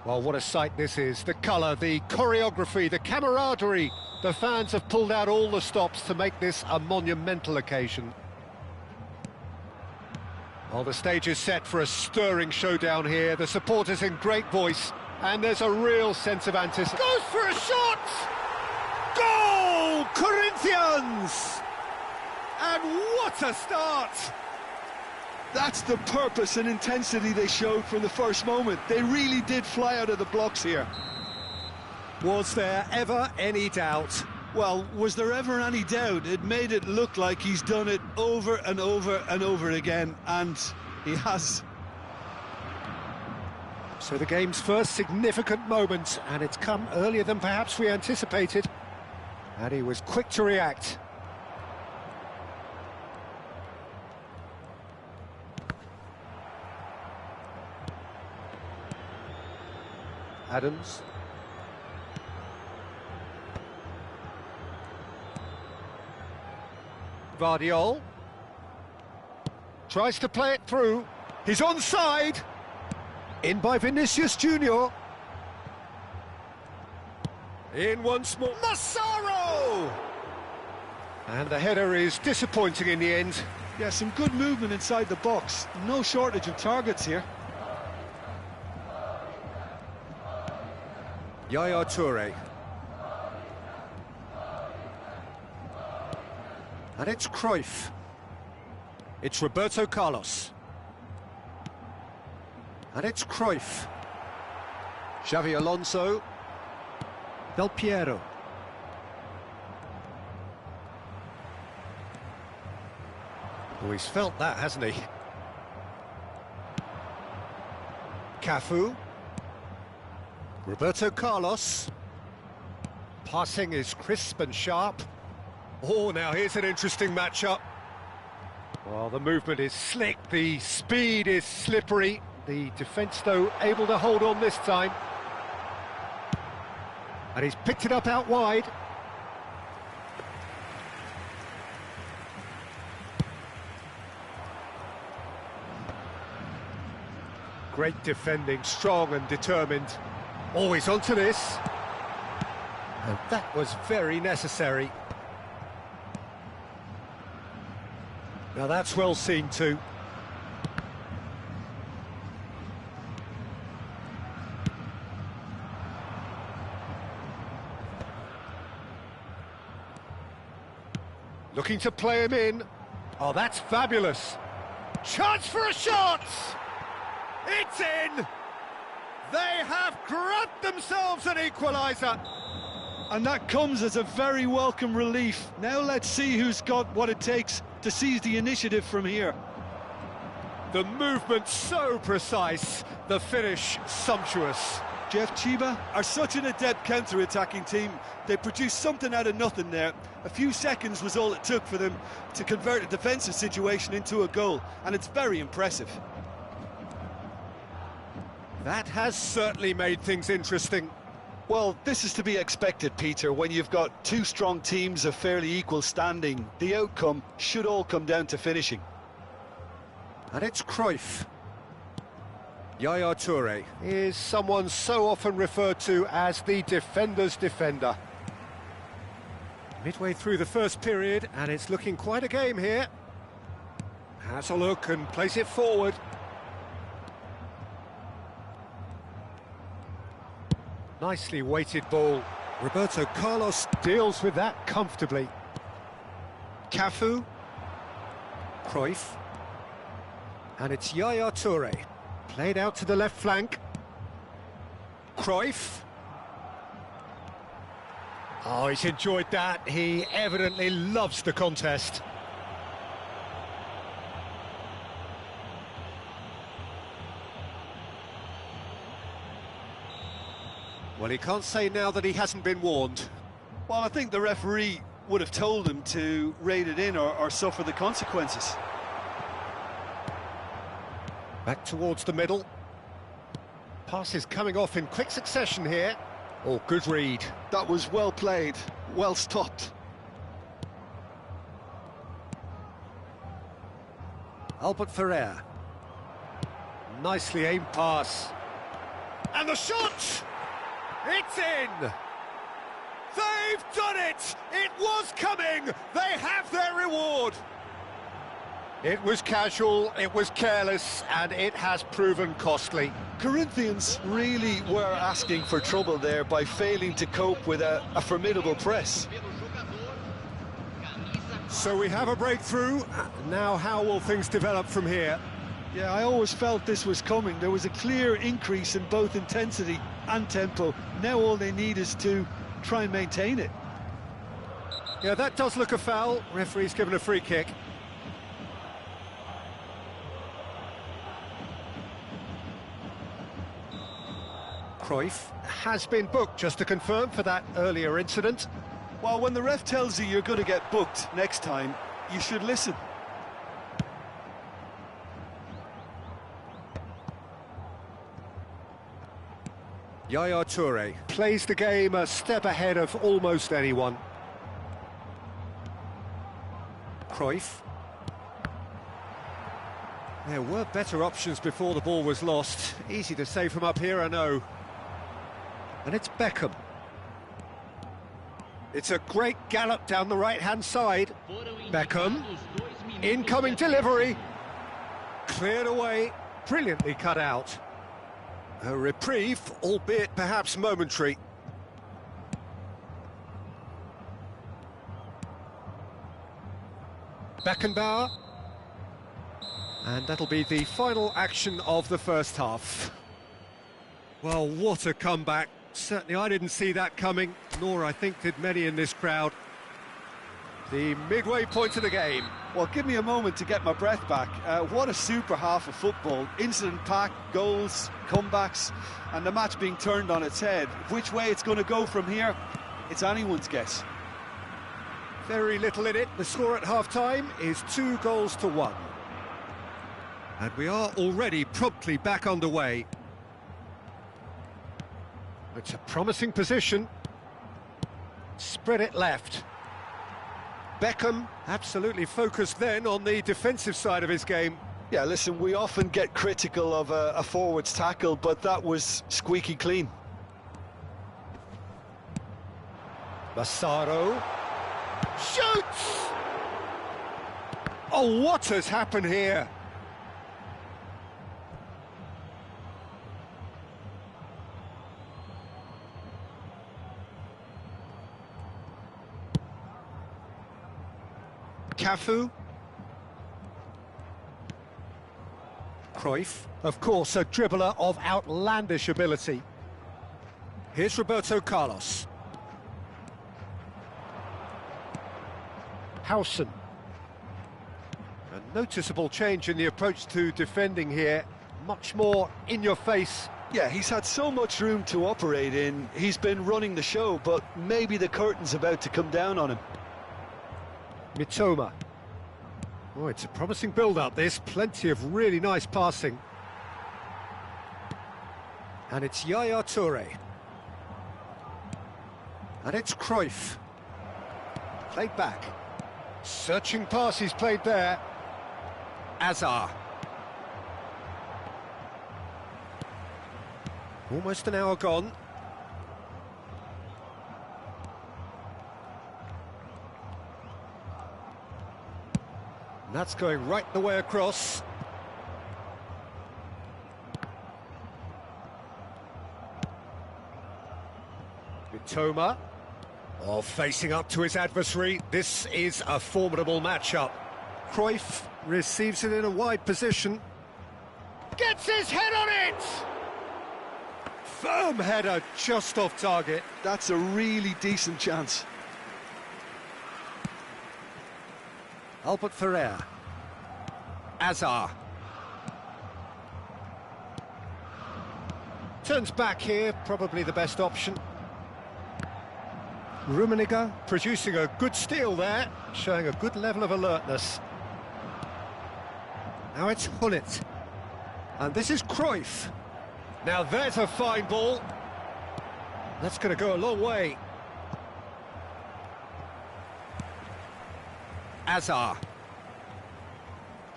Well, what a sight this is. The colour, the choreography, the camaraderie. The fans have pulled out all the stops to make this a monumental occasion. Well, the stage is set for a stirring showdown here. The supporters in great voice, and there's a real sense of anticipation. Goes for a shot! Goal! Corinthians! And what a start! That's the purpose and intensity they showed from the first moment. They really did fly out of the blocks here. Was there ever any doubt? Well, was there ever any doubt? It made it look like he's done it over and over and over again, and he has. So the game's first significant moment, and it's come earlier than perhaps we anticipated. And he was quick to react. Adams. Vardiol. Tries to play it through. He's onside. In by Vinicius Junior. In once more. Massaro! And the header is disappointing in the end. Yeah, some good movement inside the box. No shortage of targets here. Yaya Toure. And it's Cruyff. It's Roberto Carlos. And it's Cruyff. Xavi Alonso. Del Piero. Oh, he's felt that, hasn't he? Cafu. Roberto Carlos. Passing is crisp and sharp. Oh, now here's an interesting matchup. Well, the movement is slick, the speed is slippery. The defence, though, able to hold on this time. And he's picked it up out wide. Great defending, strong and determined. Always onto this. And that was very necessary. Now that's well seen too. Looking to play him in. Oh, that's fabulous. Chance for a shot! It's in! They have grabbed themselves an equaliser. And that comes as a very welcome relief. Now let's see who's got what it takes to seize the initiative from here. The movement so precise, the finish sumptuous. Jeff, Chiba are such an adept counter-attacking team. They produced something out of nothing there. A few seconds was all it took for them to convert a defensive situation into a goal, and it's very impressive. That has certainly made things interesting. Well, this is to be expected, Peter, when you've got two strong teams of fairly equal standing. The outcome should all come down to finishing. And it's Cruyff. Yaya Toure is someone so often referred to as the defender's defender. Midway through the first period, and it's looking quite a game here. Has a look and plays it forward. Nicely weighted ball. Roberto Carlos deals with that comfortably. Cafu. Cruyff. And it's Yaya Toure. Played out to the left flank. Cruyff. Oh, he's enjoyed that. He evidently loves the contest. Well, he can't say now that he hasn't been warned. Well, I think the referee would have told him to rate it in or suffer the consequences. Back towards the middle. Passes coming off in quick succession here. Oh, good read. That was well played, well stopped. Albert Ferrer. Nicely aimed pass. And the shot! It's in! They've done it! It was coming! They have their reward! It was casual, it was careless, and it has proven costly. Corinthians really were asking for trouble there by failing to cope with a formidable press. So we have a breakthrough. Now how will things develop from here? Yeah, I always felt this was coming. There was a clear increase in both intensity and tempo. Now all they need is to try and maintain it. Yeah, that does look a foul. Referee's given a free kick. Cruyff has been booked, just to confirm, for that earlier incident. Well, when the ref tells you you're going to get booked next time, you should listen. Yaya Toure plays the game a step ahead of almost anyone. Cruyff. There were better options before the ball was lost. Easy to say from up here, I know. And it's Beckham. It's a great gallop down the right-hand side. Beckham. Incoming delivery. Cleared away. Brilliantly cut out. A reprieve, albeit perhaps momentary. Beckenbauer. And that'll be the final action of the first half. Well, what a comeback. Certainly I didn't see that coming, nor I think did many in this crowd. The midway point of the game. Well, give me a moment to get my breath back. What a super half of football. Incident-packed, goals, comebacks, and the match being turned on its head. Which way it's going to go from here, it's anyone's guess. Very little in it. The score at half-time is 2-1. And we are already promptly back underway. It's a promising position. Spread it left. Beckham absolutely focused then on the defensive side of his game. Yeah, listen, we often get critical of a forward's tackle, but that was squeaky clean. Massaro shoots! Oh, what has happened here? Cafu. Cruyff, of course, a dribbler of outlandish ability. Here's Roberto Carlos. Howson. A noticeable change in the approach to defending here. Much more in your face. Yeah, he's had so much room to operate in. He's been running the show, but maybe the curtain's about to come down on him. Mitoma. Oh, it's a promising build-up, this. Plenty of really nice passing. And it's Yaya Toure. And it's Cruyff. Played back. Searching pass he's played there. Azar. Almost an hour gone. That's going right the way across. Mitoma. Oh, facing up to his adversary. This is a formidable matchup. Cruyff receives it in a wide position. Gets his head on it! Firm header just off target. That's a really decent chance. Albert Ferrer. Azar. Turns back here, probably the best option. Rummenigge producing a good steal there, showing a good level of alertness. Now it's Hullet. And this is Cruyff. Now there's a fine ball. That's going to go a long way. Azar.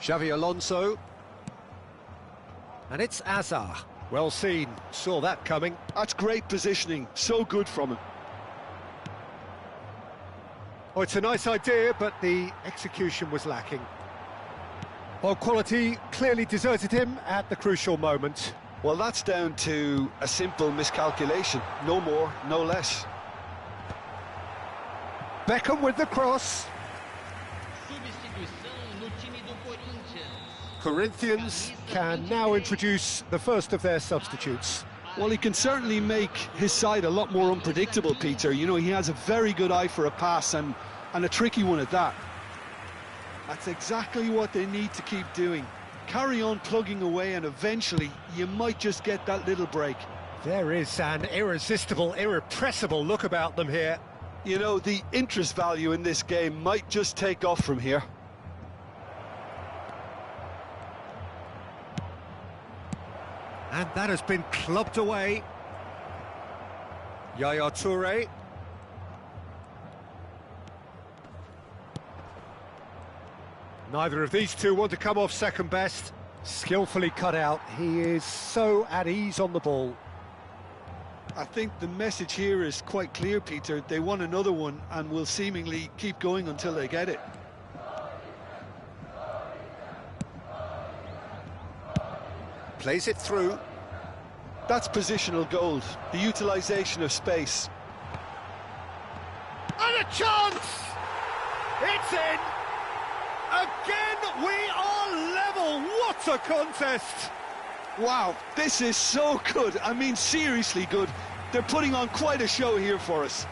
Xavi Alonso. And it's Azar. Well seen, saw that coming. That's great positioning, so good from him. Oh, it's a nice idea, but the execution was lacking. Well, quality clearly deserted him at the crucial moment. Well, that's down to a simple miscalculation. No more, no less. Beckham with the cross. Corinthians can now introduce the first of their substitutes. Well, he can certainly make his side a lot more unpredictable, Peter. You know, he has a very good eye for a pass and a tricky one at that. That's exactly what they need to keep doing. Carry on plugging away and eventually you might just get that little break. There is an irresistible, irrepressible look about them here. You know, the interest value in this game might just take off from here. And that has been clubbed away. Yaya Toure. Neither of these two want to come off second best. Skillfully cut out. He is so at ease on the ball. I think the message here is quite clear, Peter. They want another one and will seemingly keep going until they get it. Plays it through. That's positional gold, the utilisation of space. And a chance! It's in! Again, we are level! What a contest! Wow, this is so good. I mean, seriously good. They're putting on quite a show here for us.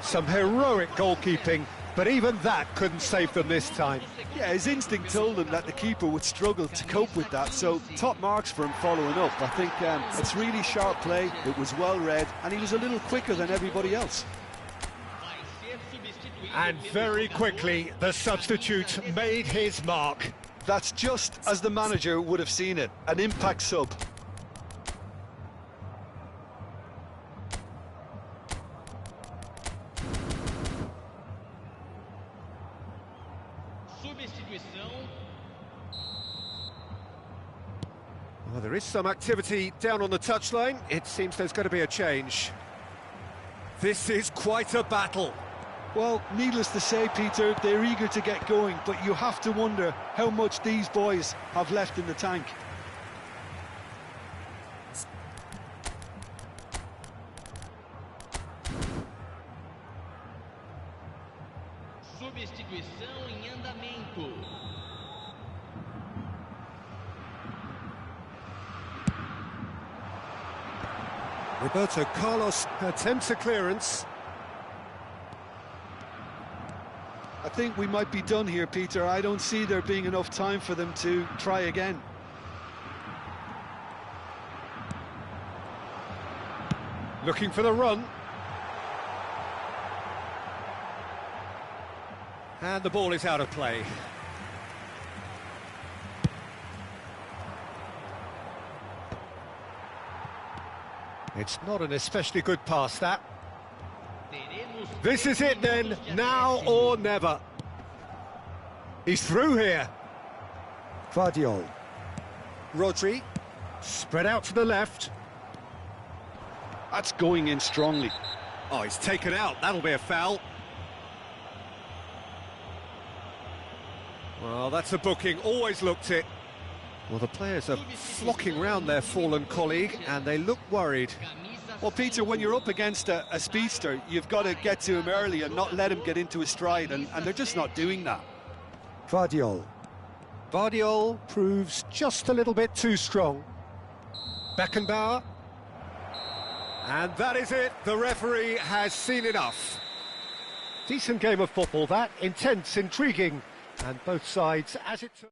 Some heroic goalkeeping, but even that couldn't save them this time. Yeah, his instinct told him that the keeper would struggle to cope with that, so top marks for him following up. I think it's really sharp play, it was well read, and he was a little quicker than everybody else. And very quickly, the substitute made his mark. That's just as the manager would have seen it, an impact sub. Well, there is some activity down on the touchline. It seems there's going to be a change. This is quite a battle. Well, needless to say, Peter, they're eager to get going, but you have to wonder how much these boys have left in the tank. Substituição em andamento. Roberto Carlos attempts a clearance. I think we might be done here, Peter. I don't see there being enough time for them to try again. Looking for the run. And the ball is out of play. It's not an especially good pass, that. This is it then, now or never. He's through here. Guardiol. Rodri, spread out to the left. That's going in strongly. Oh, he's taken out, that'll be a foul. Well, that's a booking, always looked it. Well, the players are flocking round their fallen colleague, and they look worried. Well, Peter, when you're up against a speedster, you've got to get to him early and not let him get into his stride, and they're just not doing that. Guardiol. Guardiol proves just a little bit too strong. Beckenbauer. And that is it, the referee has seen enough. Decent game of football, that. Intense, intriguing, and both sides, as it took.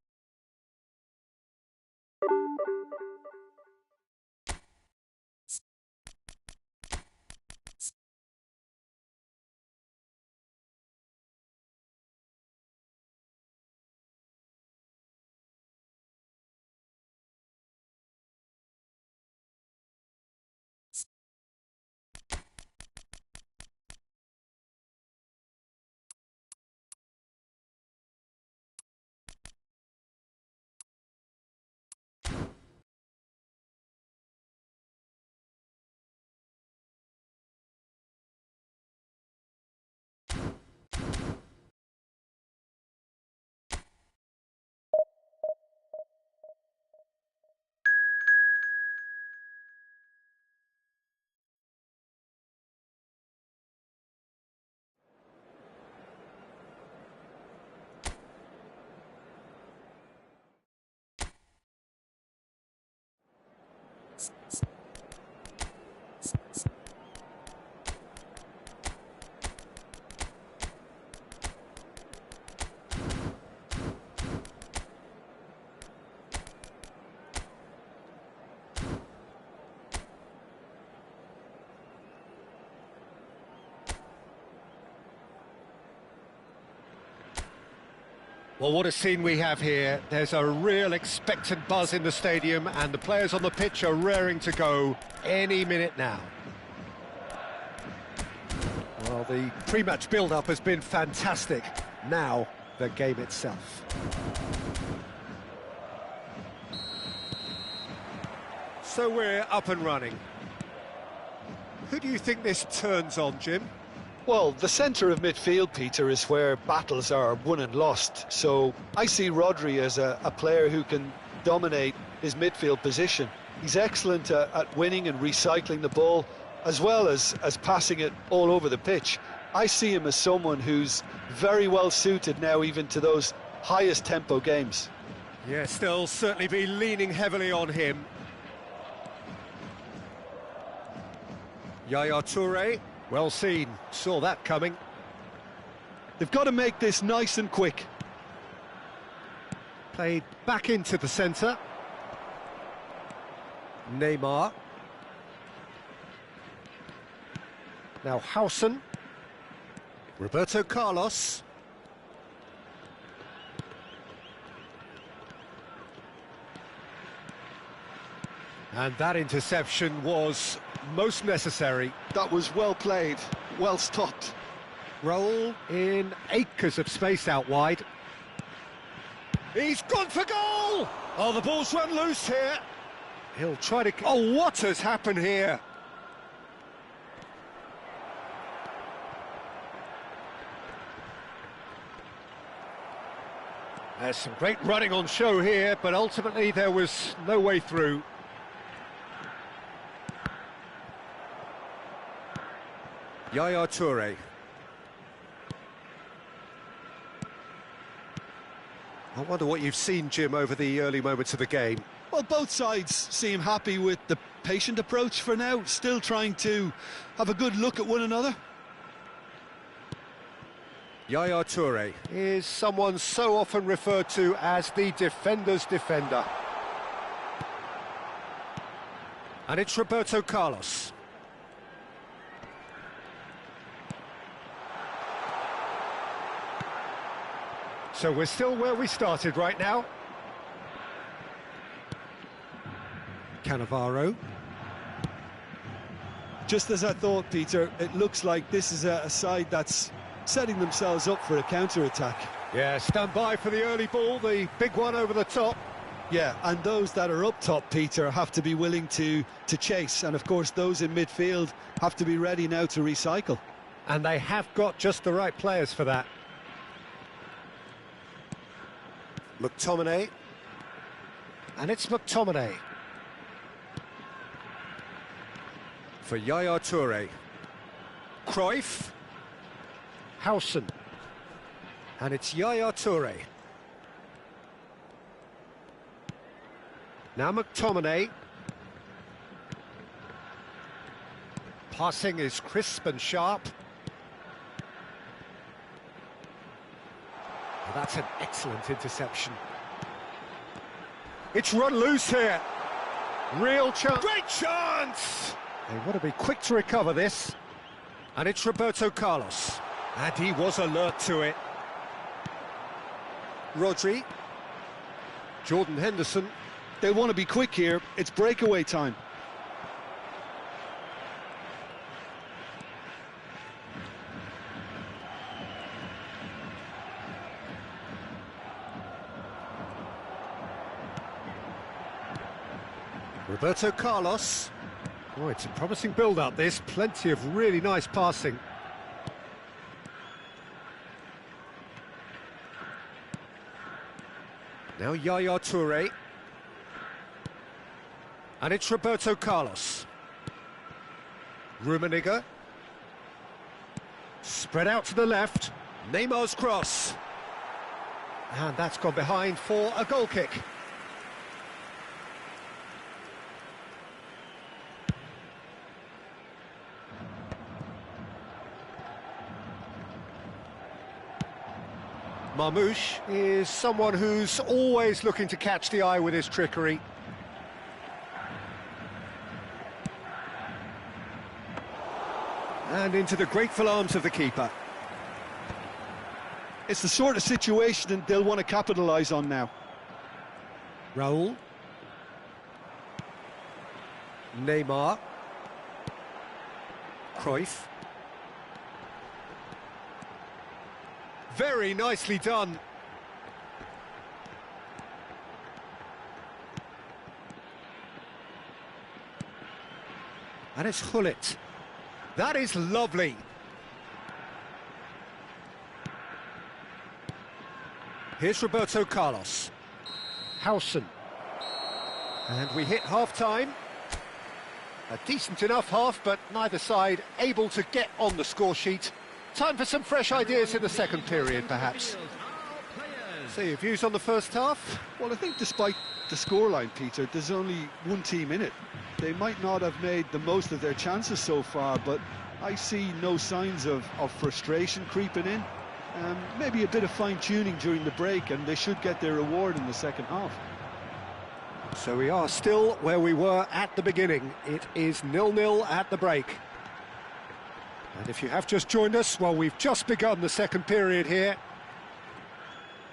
Well, what a scene we have here. There's a real expectant buzz in the stadium, and the players on the pitch are raring to go any minute now. Well, the pre-match build-up has been fantastic. Now, the game itself. So we're up and running. Who do you think this turns on, Jim? Well, the centre of midfield, Peter, is where battles are won and lost. So I see Rodri as a player who can dominate his midfield position. He's excellent at winning and recycling the ball, as well as passing it all over the pitch. I see him as someone who's very well suited now even to those highest tempo games. Yes, they'll certainly be leaning heavily on him. Yaya Toure, well seen, saw that coming. They've got to make this nice and quick. Played back into the centre. Neymar. Now Hausen. Roberto Carlos. And that interception was most necessary. That was well played, well stopped. Roll in acres of space out wide. He's gone for goal! Oh, the ball's run loose here. He'll try to... Oh, what has happened here? There's some great running on show here, but ultimately there was no way through. Yaya Toure. I wonder what you've seen, Jim, over the early moments of the game. Well, both sides seem happy with the patient approach for now, still trying to have a good look at one another. Yaya Toure is someone so often referred to as the defender's defender. And it's Roberto Carlos. So we're still where we started right now. Cannavaro. Just as I thought, Peter, it looks like this is a side that's setting themselves up for a counter-attack. Yeah, stand by for the early ball, the big one over the top. Yeah, and those that are up top, Peter, have to be willing to chase. And, of course, those in midfield have to be ready now to recycle. And they have got just the right players for that. McTominay. And it's McTominay. For Yaya Toure. Cruyff. Hausen. And it's Yaya Toure. Now McTominay. Passing is crisp and sharp. Well, that's an excellent interception. It's run loose here. Real chance. Great chance! They want to be quick to recover this. And it's Roberto Carlos. And he was alert to it. Rodri. Jordan Henderson. They want to be quick here. It's breakaway time. Roberto Carlos. Oh, it's a promising build-up, this. Plenty of really nice passing. Now Yaya Toure. And it's Roberto Carlos. Rummenigge. Spread out to the left. Neymar's cross. And that's gone behind for a goal kick. Marmoush is someone who's always looking to catch the eye with his trickery. And into the grateful arms of the keeper. It's the sort of situation that they'll want to capitalise on now. Raul. Neymar. Cruyff. Very nicely done. And it's Hullet. That is lovely. Here's Roberto Carlos. Howson. And we hit half-time. A decent enough half, but neither side able to get on the score sheet. Time for some fresh ideas in the second period, perhaps. So your views on the first half? Well, I think despite the scoreline, Peter, there's only one team in it. They might not have made the most of their chances so far, but I see no signs of frustration creeping in. Maybe a bit of fine-tuning during the break, and they should get their reward in the second half. So we are still where we were at the beginning. It is 0-0 at the break. And if you have just joined us, well, we've just begun the second period here.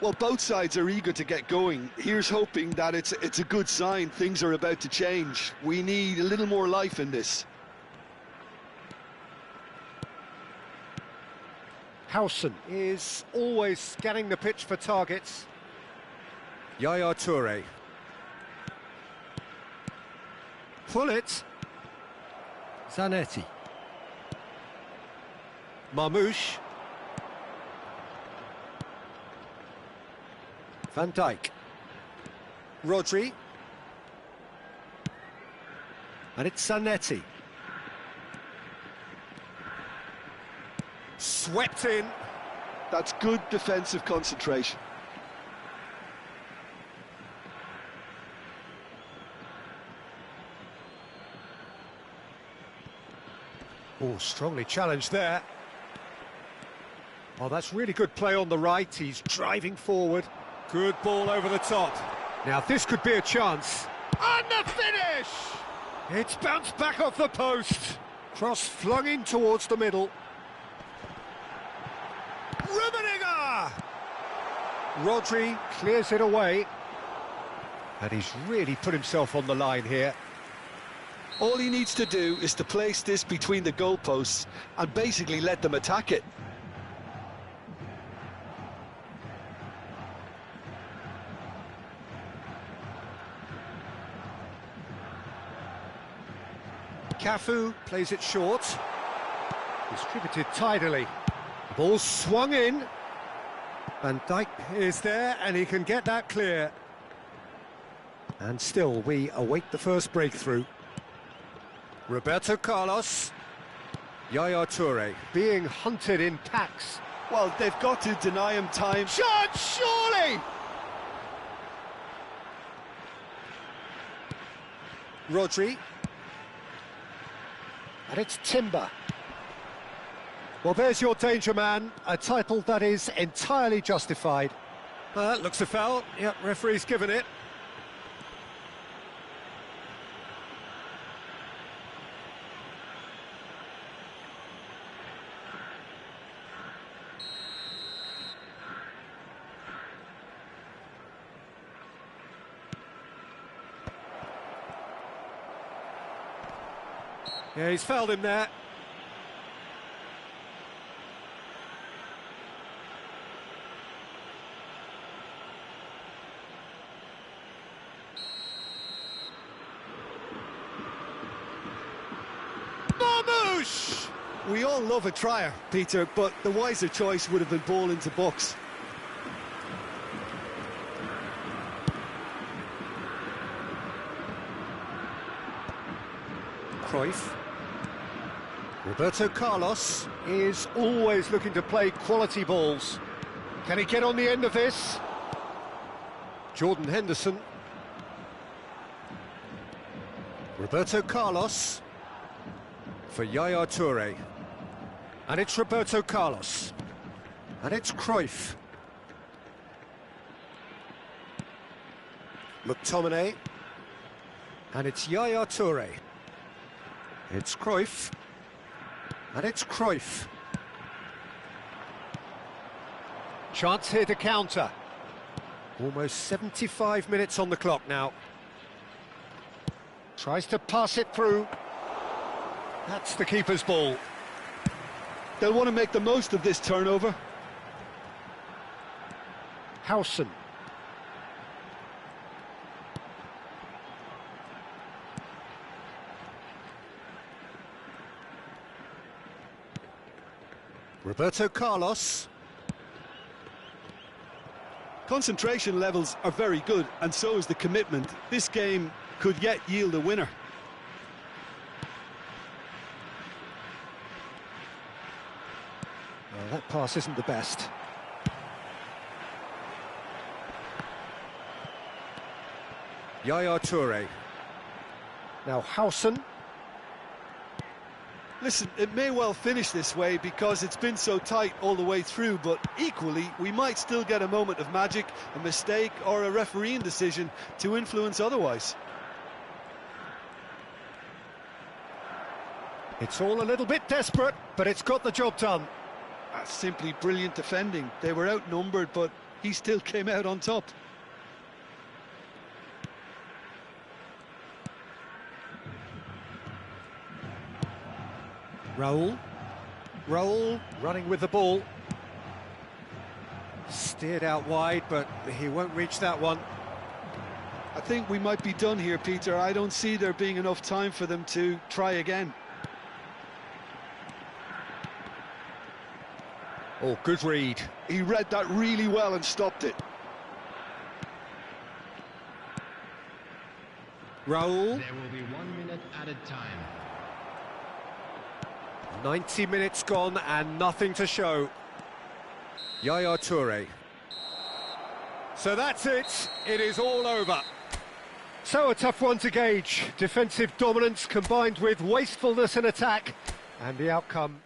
Well, both sides are eager to get going. Here's hoping that it's a good sign. Things are about to change. We need a little more life in this. Howson is always scanning the pitch for targets. Yaya Toure. Hullet. Zanetti. Marmouche. Van Dijk. Rodri. And it's Zanetti. Swept in. That's good defensive concentration. Oh, strongly challenged there. Oh, that's really good play on the right. He's driving forward. Good ball over the top. Now, this could be a chance. And the finish! It's bounced back off the post. Cross flung in towards the middle. Rummenigge! Rodri clears it away. And he's really put himself on the line here. All he needs to do is to place this between the goalposts and basically let them attack it. Cafu plays it short. Distributed tidily. Ball swung in. Van Dijk is there and he can get that clear. And still we await the first breakthrough. Roberto Carlos. Yaya Toure being hunted in packs. Well, they've got to deny him time. Shot, surely! Rodri. And it's Timber. Well, there's your danger man, a title that is entirely justified. Looks a foul. Yep, referee's given it. Yeah, he's fouled him there. Marmouche! We all love a trier, Peter, but the wiser choice would have been ball into box. Cruyff. Roberto Carlos is always looking to play quality balls. Can he get on the end of this? Jordan Henderson. Roberto Carlos for Yaya Toure. And it's Roberto Carlos. And it's Cruyff. McTominay. And it's Yaya Toure. It's Cruyff. And it's Cruyff. Chance here to counter. Almost 75 minutes on the clock now. Tries to pass it through. That's the keeper's ball. They'll want to make the most of this turnover. Howson. Roberto Carlos. Concentration levels are very good, and so is the commitment. This game could yet yield a winner. Well, that pass isn't the best. Yaya Toure. Now Howson. Listen, it may well finish this way because it's been so tight all the way through, but equally, we might still get a moment of magic, a mistake, or a refereeing decision to influence otherwise. It's all a little bit desperate, but it's got the job done. That's simply brilliant defending. They were outnumbered, but he still came out on top. Raul running with the ball. Steered out wide, but he won't reach that one. I think we might be done here, Peter. I don't see there being enough time for them to try again. Oh, good read. He read that really well and stopped it. Raul. There will be 1 minute added time. 90 minutes gone and nothing to show. Yaya Toure. So that's it. It is all over. So a tough one to gauge. Defensive dominance combined with wastefulness in attack. And the outcome...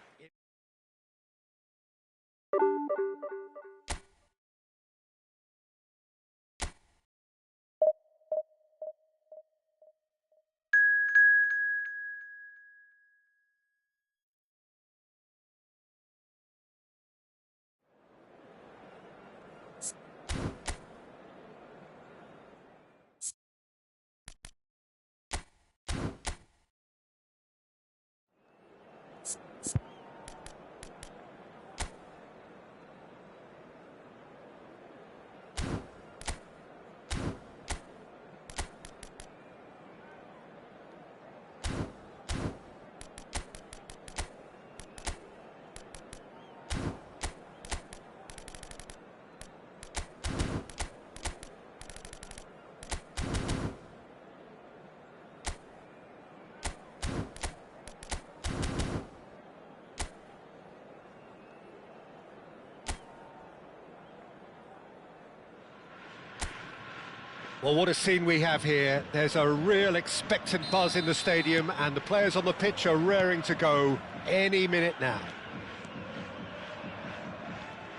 Well, what a scene we have here. There's a real expectant buzz in the stadium and the players on the pitch are raring to go any minute now.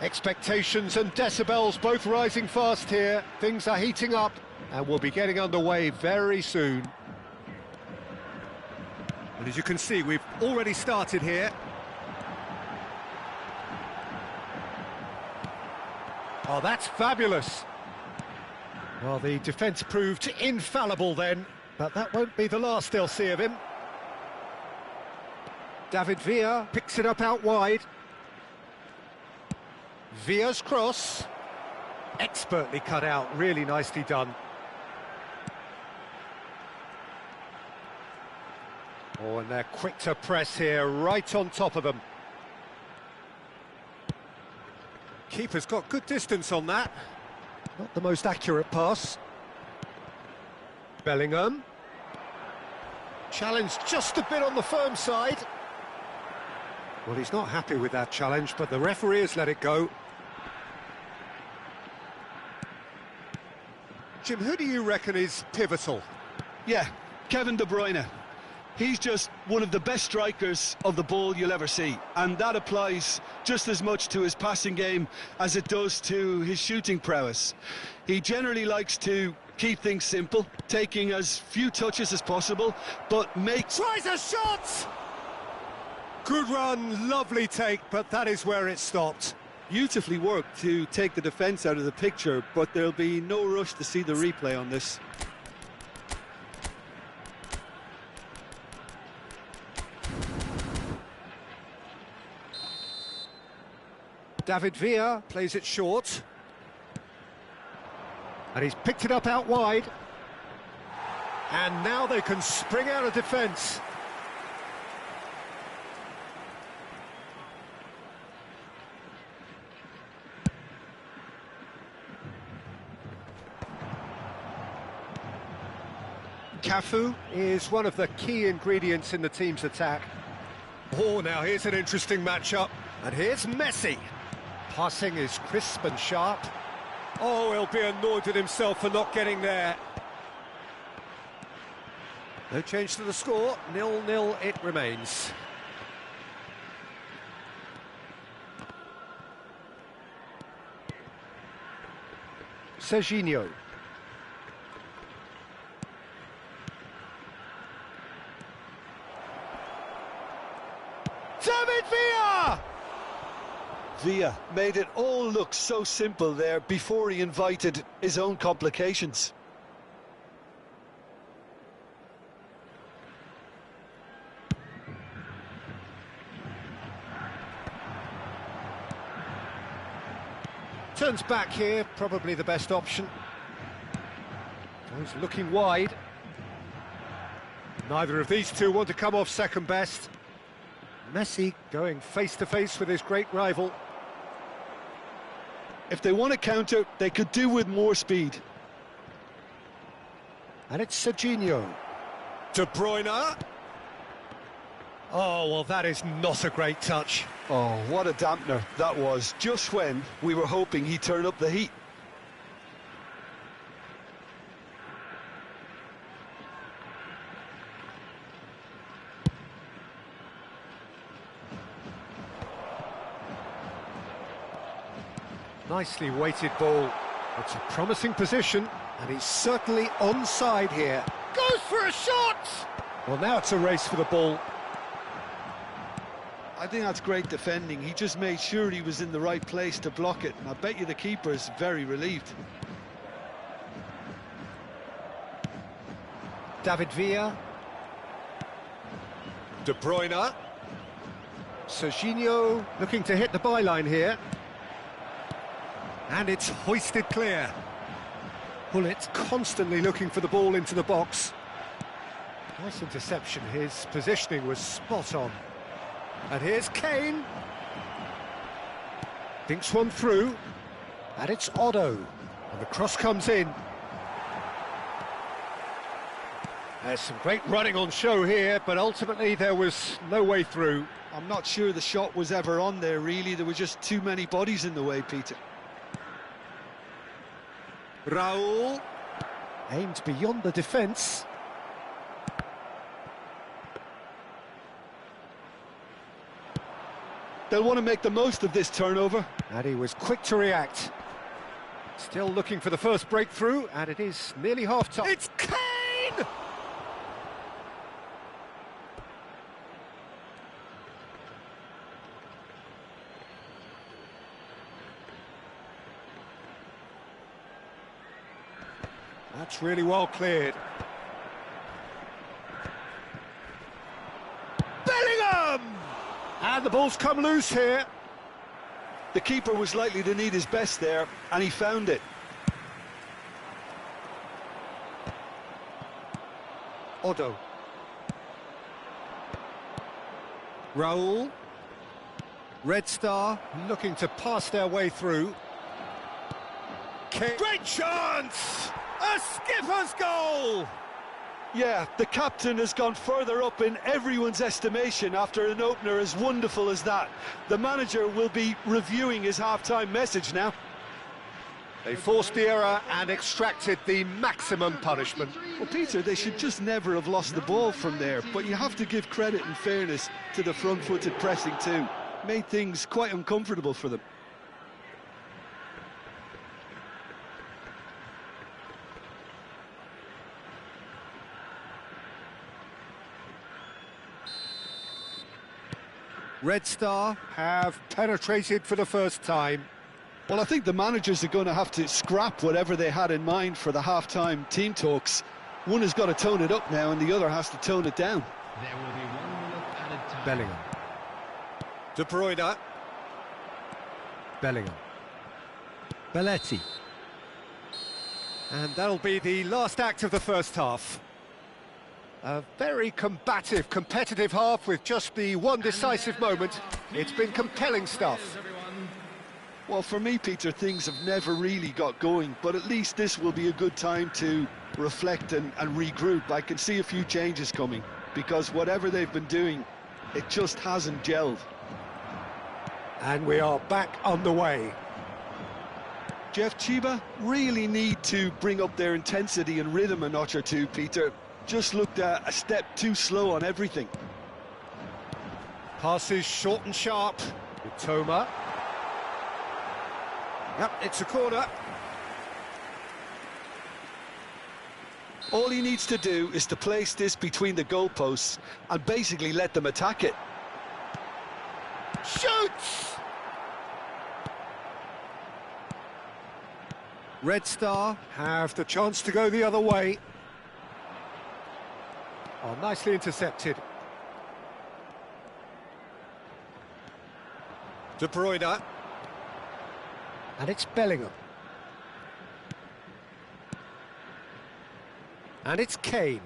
Expectations and decibels both rising fast here. Things are heating up and we'll be getting underway very soon. And as you can see, we've already started here. Oh, that's fabulous. Well, the defence proved infallible then, but that won't be the last they'll see of him. David Villa picks it up out wide. Villa's cross. Expertly cut out, really nicely done. Oh, and they're quick to press here, right on top of them. Keeper's got good distance on that. Not the most accurate pass. Bellingham. Challenge just a bit on the firm side. Well, he's not happy with that challenge, but the referee has let it go. Jim, who do you reckon is pivotal? Yeah, Kevin De Bruyne. He's just one of the best strikers of the ball you'll ever see, and that applies just as much to his passing game as it does to his shooting prowess. He generally likes to keep things simple, taking as few touches as possible, but Tries a shot! Good run, lovely take, but that is where it stopped. Beautifully worked to take the defence out of the picture, but there'll be no rush to see the replay on this. David Villa plays it short. And he's picked it up out wide. And now they can spring out of defence. Cafu is one of the key ingredients in the team's attack. Oh, now here's an interesting matchup. And here's Messi. Passing is crisp and sharp. Oh, he'll be annoyed with himself for not getting there. No change to the score, 0-0 it remains. Serginho. David Villa! Villa made it all look so simple there before he invited his own complications. Turns back here, probably the best option. He's looking wide. Neither of these two want to come off second best. Messi going face-to-face with his great rival. If they want to counter, they could do with more speed. And it's Serginho. De Bruyne. Oh, well, that is not a great touch. Oh, what a dampener that was, just when we were hoping he'd turn up the heat. Nicely weighted ball. It's a promising position, and he's certainly onside here. Goes for a shot! Well, now it's a race for the ball. I think that's great defending. He just made sure he was in the right place to block it, and I bet you the keeper's very relieved. David Villa. De Bruyne. Serginho looking to hit the byline here. And it's hoisted clear. Pullit's constantly looking for the ball into the box. Nice interception. His positioning was spot on. And here's Kane. Thinks one through. And it's Otto. And the cross comes in. There's some great running on show here, but ultimately there was no way through. I'm not sure the shot was ever on there, really. There were just too many bodies in the way, Peter. Raul. Aimed beyond the defence. They'll want to make the most of this turnover. And he was quick to react. Still looking for the first breakthrough, and it is nearly half-time. It's Kane! That's really well cleared. Bellingham! And the ball's come loose here. The keeper was likely to need his best there, and he found it. Otto. Raul. Red Star looking to pass their way through. Great chance! A skipper's goal! Yeah, the captain has gone further up in everyone's estimation after an opener as wonderful as that. The manager will be reviewing his half-time message now. They forced the error and extracted the maximum punishment. Well, Peter, they should just never have lost the ball from there, but you have to give credit and fairness to the front-footed pressing too. Made things quite uncomfortable for them. Red Star have penetrated for the first time. Well, I think the managers are going to have to scrap whatever they had in mind for the half-time team talks. One has got to tone it up now and the other has to tone it down. There will be 1 minute added time. Bellingham. De Bruyne. Bellingham. Belletti. And that'll be the last act of the first half. A very combative, competitive half with just the one decisive moment. It's been compelling stuff. Well, for me, Peter, things have never really got going, but at least this will be a good time to reflect and regroup. I can see a few changes coming, because whatever they've been doing, it just hasn't gelled. And we are back underway. Jeff, Chiba really need to bring up their intensity and rhythm a notch or two, Peter. Just looked a step too slow on everything. Passes short and sharp. Toma. Yep, it's a corner. All he needs to do is to place this between the goalposts and basically let them attack it. Shoots! Red Star have the chance to go the other way. Oh, nicely intercepted. De Bruyne. And it's Bellingham. And it's Kane.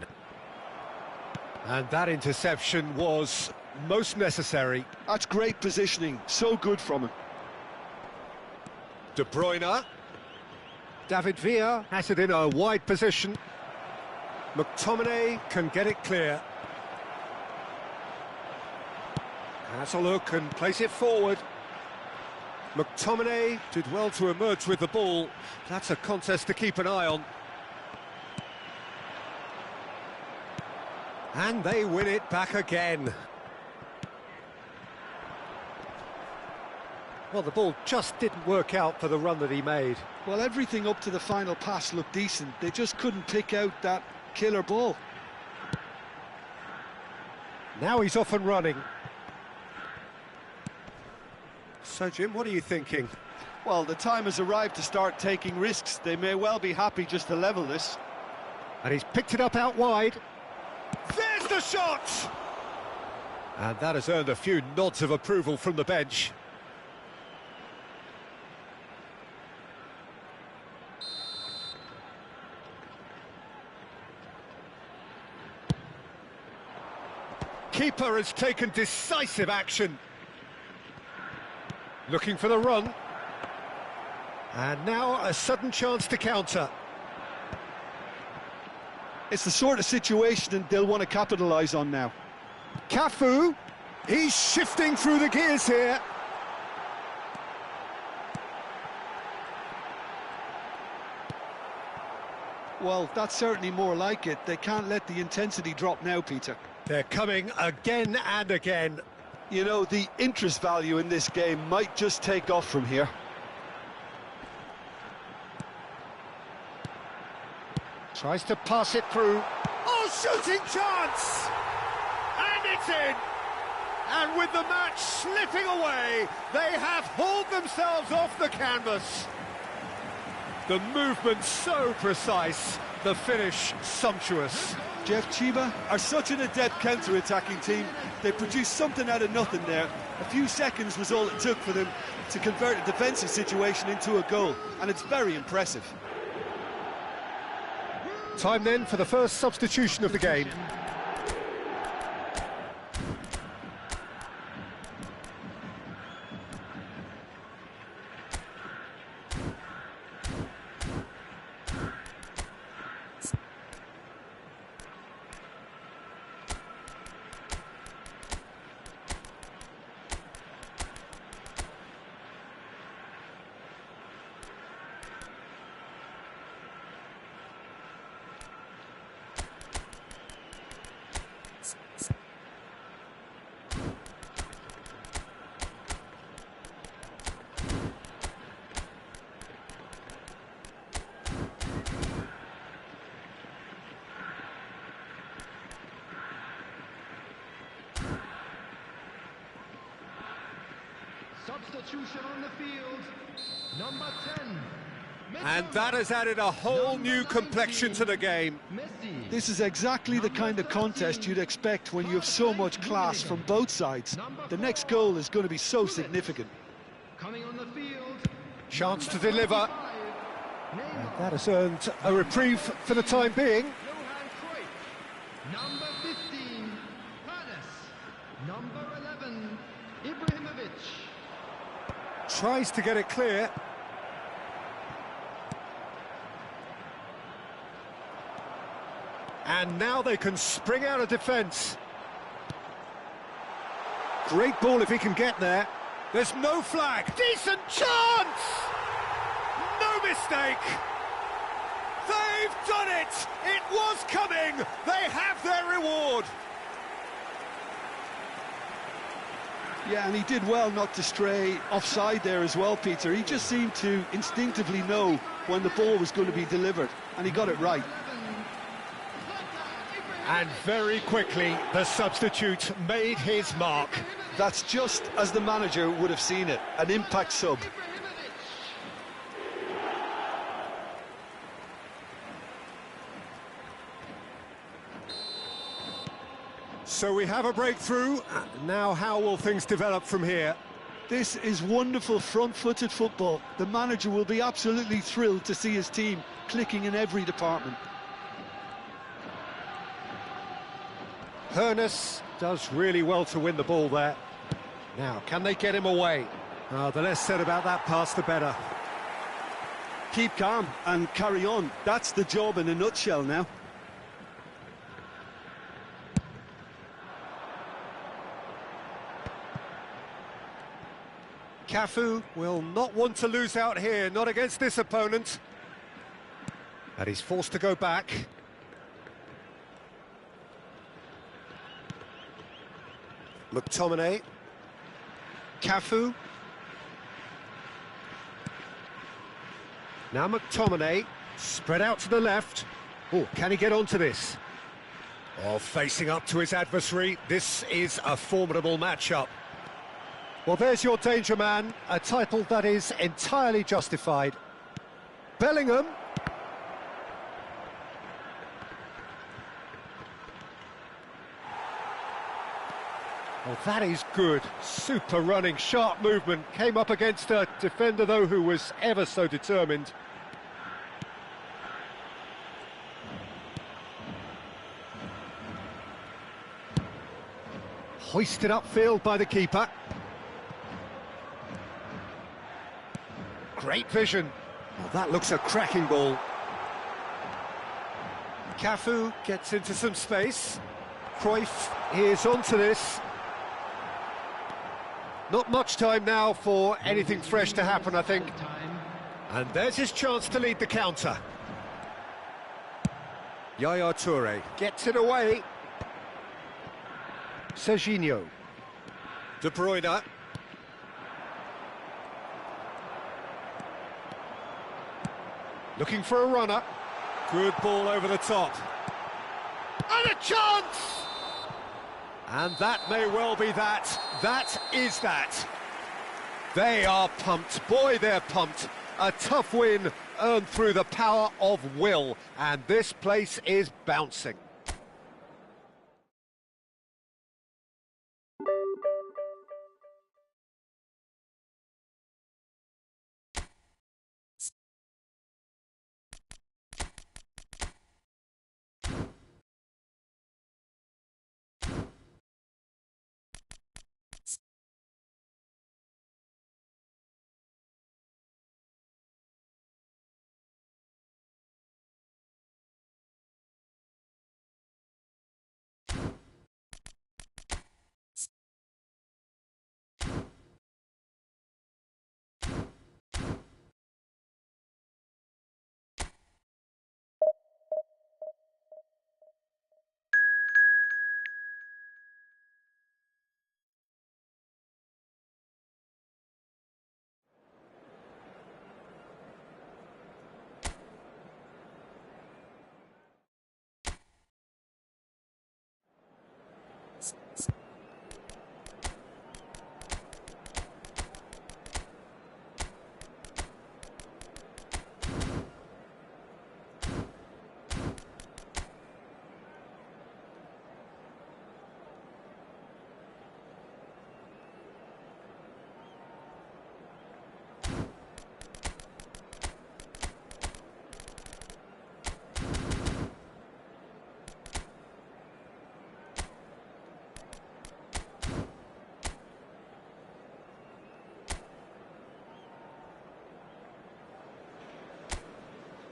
And that interception was most necessary. That's great positioning, so good from him. De Bruyne. David Villa has it in a wide position. McTominay can get it clear. Has a look and plays it forward. McTominay did well to emerge with the ball. That's a contest to keep an eye on. And they win it back again. Well, the ball just didn't work out for the run that he made. Well, everything up to the final pass looked decent. They just couldn't pick out that killer ball. Now he's off and running. So, Jim, what are you thinking? Well, the time has arrived to start taking risks. They may well be happy just to level this. And he's picked it up out wide. There's the shot! And that has earned a few nods of approval from the bench. Keeper has taken decisive action. Looking for the run. And now a sudden chance to counter. It's the sort of situation they'll want to capitalise on now. Cafu, he's shifting through the gears here. Well, that's certainly more like it. They can't let the intensity drop now, Peter. They're coming again and again. You know, the interest value in this game might just take off from here. Tries to pass it through. Oh, shooting chance! And it's in! And with the match slipping away, they have hauled themselves off the canvas. The movement so precise, the finish sumptuous. Jeff, Chiba are such an adept counter-attacking team. They produced something out of nothing there. A few seconds was all it took for them to convert a defensive situation into a goal, and it's very impressive. Time then for the first substitution of the game. Substitution on the field. Number 10. And that has added a whole new complexion to the game. Messi. This is exactly the kind of contest you'd expect when you have so much class from both sides. The next goal is going to be so significant. Coming on the field. Chance to deliver. And that has earned a reprieve for the time being. Johan Cruyff. Number 15. Panas. Number 11. Ibrahimovic. Tries to get it clear. And now they can spring out of defence. Great ball if he can get there. There's no flag. Decent chance! No mistake! They've done it! It was coming! They have their reward! Yeah, and he did well not to stray offside there as well, Peter. He just seemed to instinctively know when the ball was going to be delivered, and he got it right. And very quickly, the substitute made his mark. That's just as the manager would have seen it, an impact sub. So we have a breakthrough. Now how will things develop from here? This is wonderful front-footed football. The manager will be absolutely thrilled to see his team clicking in every department. Hernus does really well to win the ball there. Now, can they get him away? The less said about that pass, the better. Keep calm and carry on. That's the job in a nutshell now. Cafu will not want to lose out here, not against this opponent. And he's forced to go back. McTominay. Cafu. Now McTominay, spread out to the left. Oh, can he get onto this? Oh, facing up to his adversary. This is a formidable matchup. Well, there's your danger man, a title that is entirely justified. Bellingham. Well, that is good. Super running, sharp movement. Came up against a defender, though, who was ever so determined. Hoisted upfield by the keeper. Great vision. Well, that looks a cracking ball. Cafu gets into some space. Cruyff is onto this. Not much time now for anything fresh to happen, I think. And there's his chance to lead the counter. Yaya Toure gets it away. Serginho. De Bruyne. Looking for a runner. Good ball over the top. And a chance! And that may well be that. That is that. They are pumped. Boy, they're pumped. A tough win earned through the power of will. And this place is bouncing.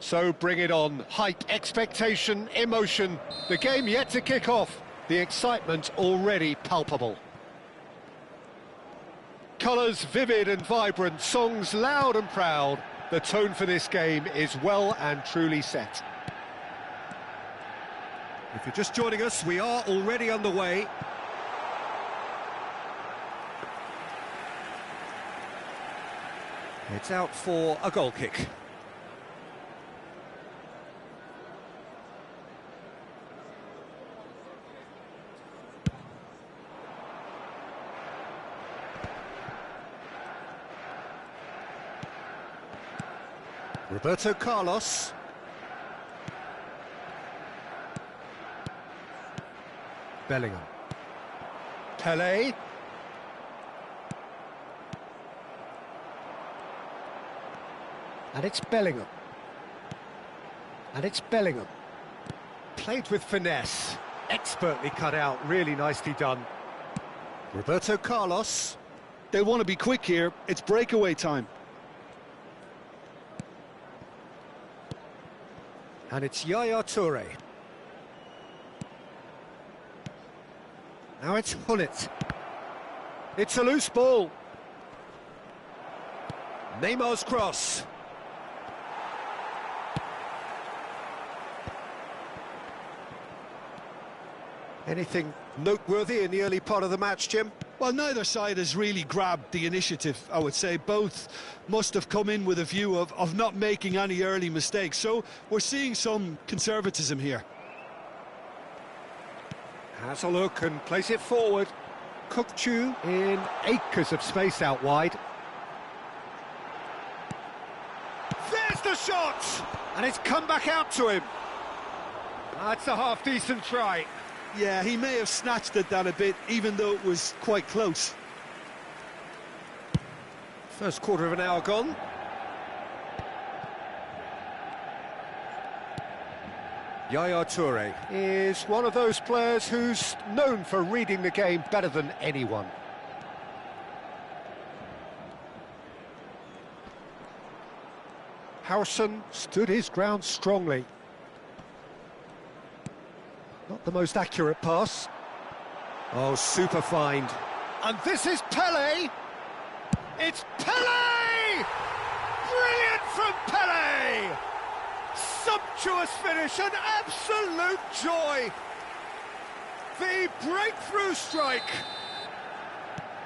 So bring it on. Hype, expectation, emotion. The game yet to kick off. The excitement already palpable. Colours vivid and vibrant, songs loud and proud. The tone for this game is well and truly set. If you're just joining us, we are already underway. It's out for a goal kick. Roberto Carlos. Bellingham. Pelé. And it's Bellingham. And it's Bellingham. Played with finesse. Expertly cut out. Really nicely done. Roberto Carlos. They want to be quick here. It's breakaway time. And it's Yaya Toure. Now it's Hullet. It's a loose ball. Neymar's cross. Anything noteworthy in the early part of the match, Jim? Well, neither side has really grabbed the initiative, I would say. Both must have come in with a view of not making any early mistakes. So we're seeing some conservatism here. Has a look and plays it forward. Kukçu in acres of space out wide. There's the shot! And it's come back out to him. That's a half-decent try. Yeah, he may have snatched at that a bit, even though it was quite close. First quarter of an hour gone. Yaya Toure is one of those players who's known for reading the game better than anyone. Howson stood his ground strongly. Not the most accurate pass. Oh, super find. And this is Pelé! It's Pelé! Brilliant from Pelé! Sumptuous finish, an absolute joy! The breakthrough strike!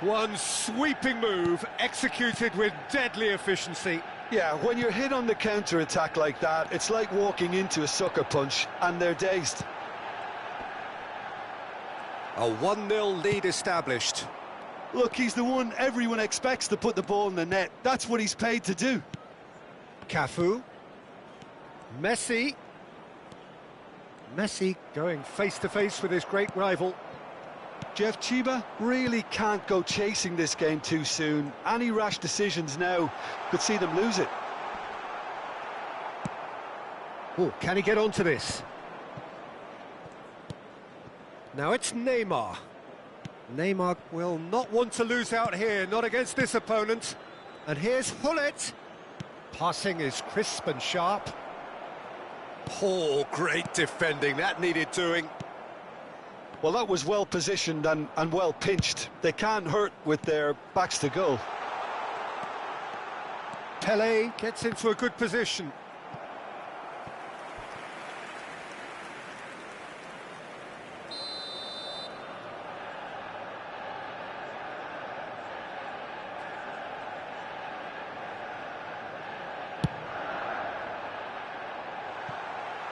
One sweeping move, executed with deadly efficiency. Yeah, when you're hit on the counter-attack like that, it's like walking into a sucker punch, and they're dazed. A 1-0 lead established. Look, he's the one everyone expects to put the ball in the net. That's what he's paid to do. Cafu. Messi. Messi going face-to-face with his great rival. Jeff Chiba really can't go chasing this game too soon. Any rash decisions now could see them lose it. Oh, can he get onto this? Now it's Neymar. Neymar will not want to lose out here, not against this opponent. And here's Hullet. Passing is crisp and sharp. Oh, great defending, that needed doing. Well, that was well positioned and well pinched. They can't hurt with their backs to goal. Pelé gets into a good position.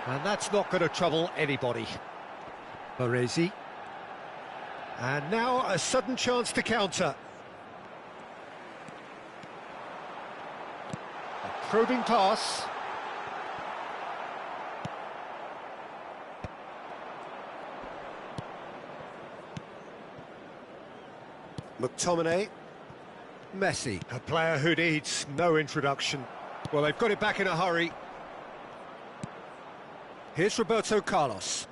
And that's not going to trouble anybody. Baresi. And now a sudden chance to counter. A probing pass. McTominay. Messi, a player who needs no introduction. Well, they've got it back in a hurry. Here's Roberto Carlos.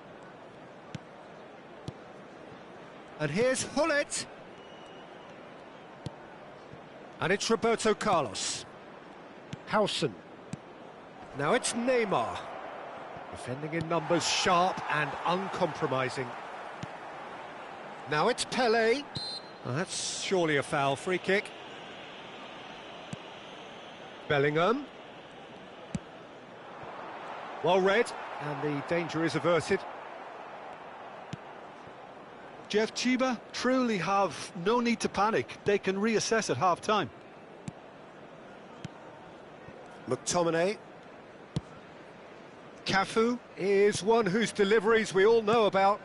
And here's Hullet. And it's Roberto Carlos. Howson. Now it's Neymar. Defending in numbers, sharp and uncompromising. Now it's Pelé. Well, that's surely a foul. Free kick. Bellingham. Well read, and the danger is averted. Jeff Chiba truly have no need to panic. They can reassess at half-time. McTominay. Cafu is one whose deliveries we all know about.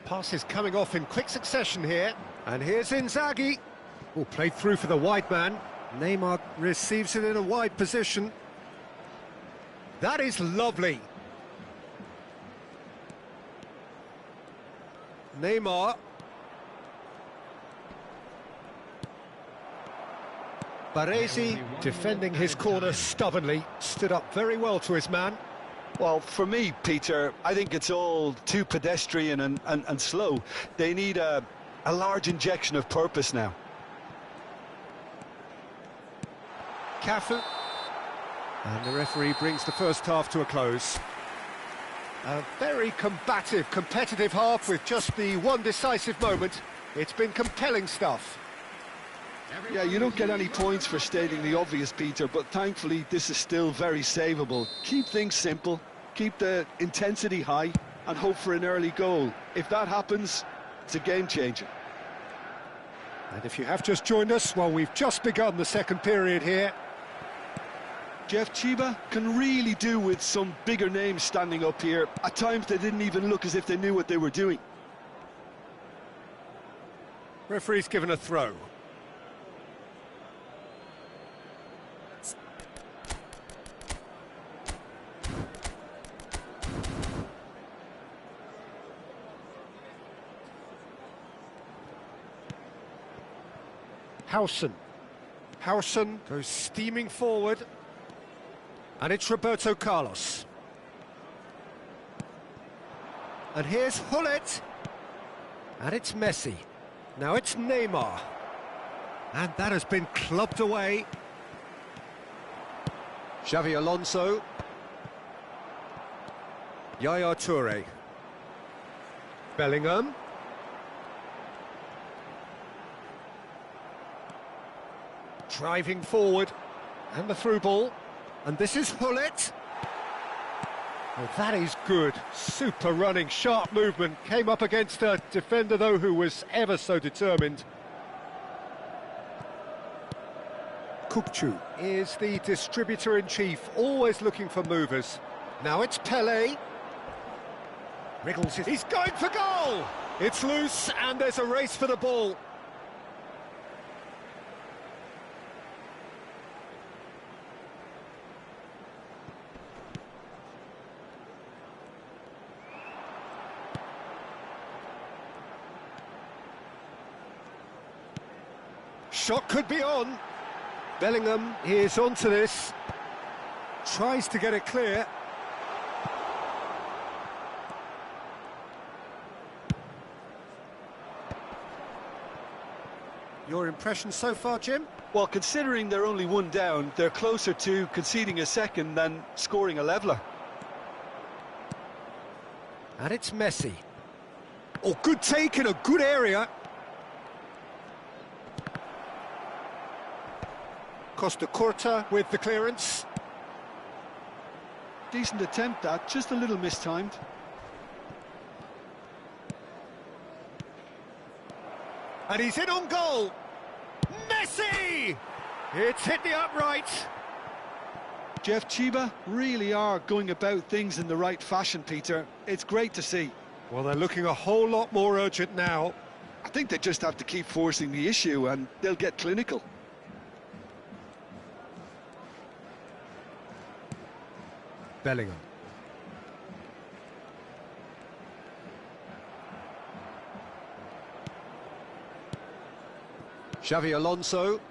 Passes coming off in quick succession here. And here's Inzaghi. Oh, played through for the wide man. Neymar receives it in a wide position. That is lovely. Neymar. Baresi, defending his corner stubbornly, stood up very well to his man. Well, for me, Peter, I think it's all too pedestrian and slow. They need a large injection of purpose now. Cafu. And the referee brings the first half to a close. A very combative, competitive half with just the one decisive moment. It's been compelling stuff. Yeah, you don't get any points for stating the obvious, Peter, but thankfully this is still very savable. Keep things simple, keep the intensity high, and hope for an early goal. If that happens, it's a game changer. And if you have just joined us, well, we've just begun the second period here. Jeff Chiba can really do with some bigger names standing up here. At times they didn't even look as if they knew what they were doing. Referee's given a throw. Howson goes steaming forward. And it's Roberto Carlos. And here's Hullet. And it's Messi. Now it's Neymar. And that has been clubbed away. Xavi Alonso. Yaya Toure. Bellingham. Driving forward. And the through ball. And this is Hullet. Oh, that is good. Super running, sharp movement. Came up against a defender, though, who was ever so determined. Kupchu is the distributor-in-chief, always looking for movers. Now it's Pelé. Wriggles it. He's going for goal! It's loose, and there's a race for the ball. Shot could be on. Bellingham is onto this. Tries to get it clear. Your impression so far, Jim? Well, considering they're only one down, they're closer to conceding a second than scoring a leveller. And it's Messi. Oh, good take in a good area. Costa Curta with the clearance. Decent attempt at, just a little mistimed. And he's in on goal. Messi! It's hit the upright. Jeff Chiba really are going about things in the right fashion, Peter. It's great to see. Well, they're looking a whole lot more urgent now. I think they just have to keep forcing the issue and they'll get clinical. Bellingham. Xavi Alonso.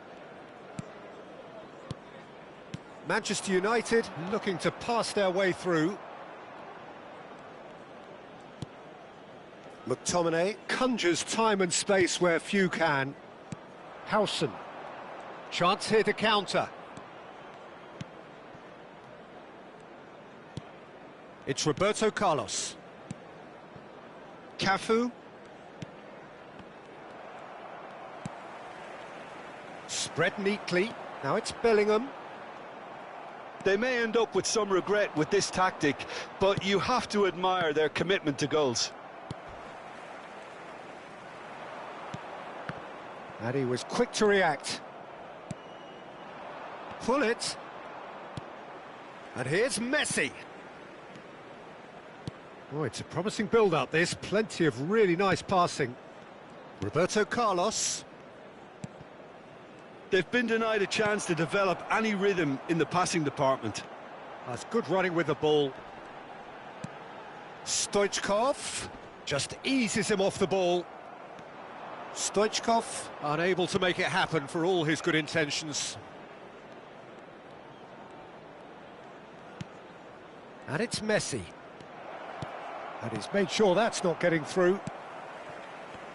Manchester United looking to pass their way through. McTominay conjures time and space where few can. Howson. Chance here to counter. It's Roberto Carlos. Cafu. Spread neatly. Now it's Bellingham. They may end up with some regret with this tactic, but you have to admire their commitment to goals. And he was quick to react. Pull it. And here's Messi. Oh, it's a promising build-up, this. Plenty of really nice passing. Roberto Carlos. They've been denied a chance to develop any rhythm in the passing department. That's good running with the ball. Stoichkov just eases him off the ball. Stoichkov unable to make it happen for all his good intentions. And it's Messi. And he's made sure that's not getting through.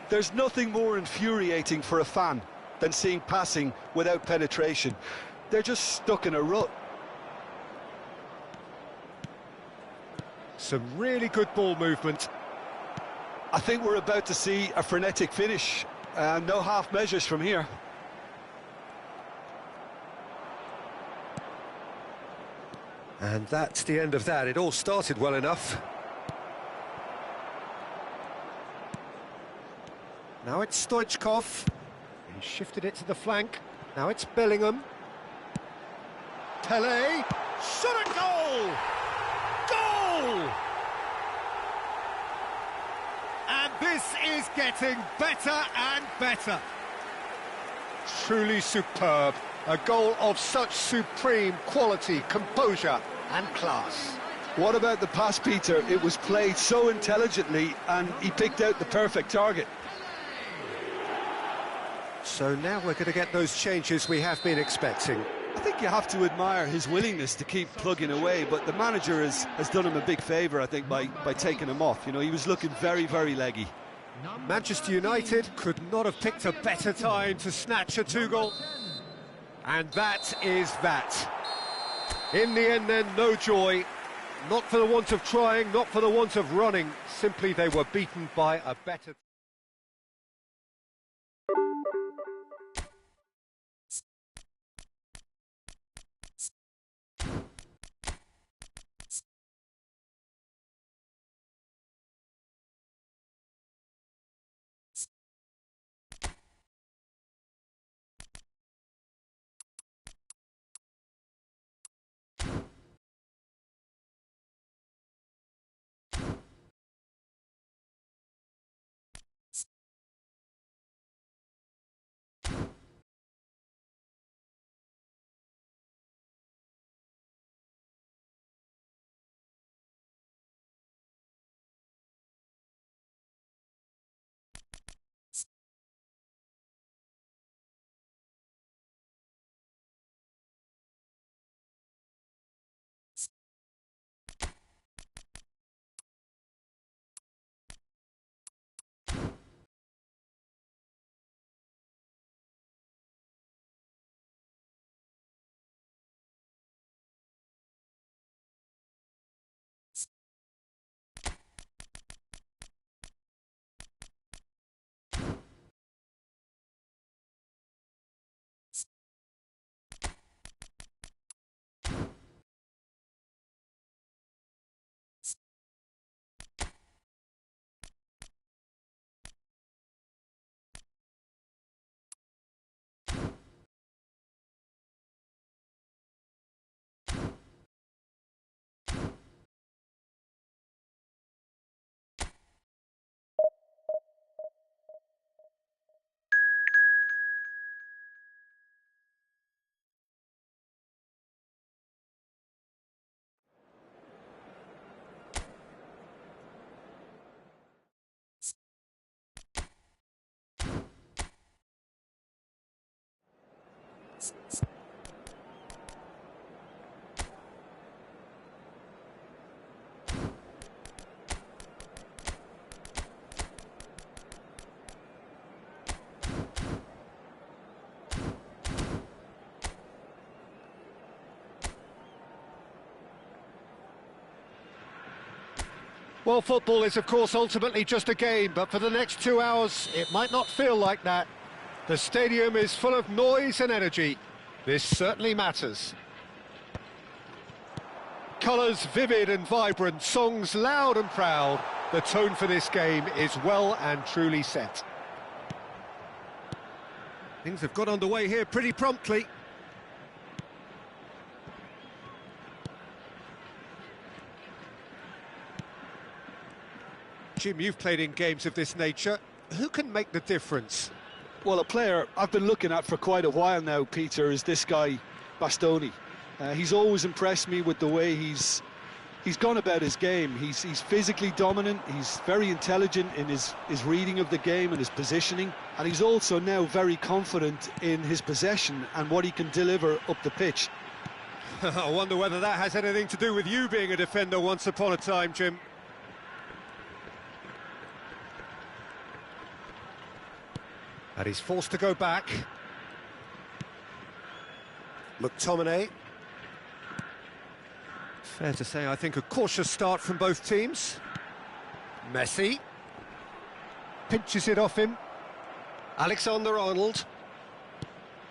There's nothing more infuriating for a fan than seeing passing without penetration. They're just stuck in a rut. Some really good ball movement. I think we're about to see a frenetic finish. No half measures from here. And that's the end of that. It all started well enough. Now it's Stoichkov. He shifted it to the flank. Now it's Bellingham. Pele. Shot a goal! Goal! And this is getting better and better. Truly superb. A goal of such supreme quality, composure and class. What about the pass, Peter? It was played so intelligently and he picked out the perfect target. So now we're going to get those changes we have been expecting. I think you have to admire his willingness to keep plugging away, but the manager has done him a big favour, I think, by taking him off. You know, he was looking very, very leggy. Manchester United could not have picked a better time to snatch a two-goal. And that is that. In the end then, no joy. Not for the want of trying, not for the want of running. Simply they were beaten by a better... Well, football is, of course, ultimately just a game, but for the next 2 hours, it might not feel like that. The stadium is full of noise and energy. This certainly matters. Colours vivid and vibrant, songs loud and proud. The tone for this game is well and truly set. Things have got underway here pretty promptly. Jim, you've played in games of this nature. Who can make the difference? Well, a player I've been looking at for quite a while now, Peter, is this guy, Bastoni. He's always impressed me with the way he's gone about his game. He's physically dominant, he's very intelligent in his reading of the game and his positioning, and he's also now very confident in his possession and what he can deliver up the pitch. I wonder whether that has anything to do with you being a defender once upon a time, Jim. And he's forced to go back. McTominay. Fair to say, I think, a cautious start from both teams. Messi. Pinches it off him. Alexander-Arnold.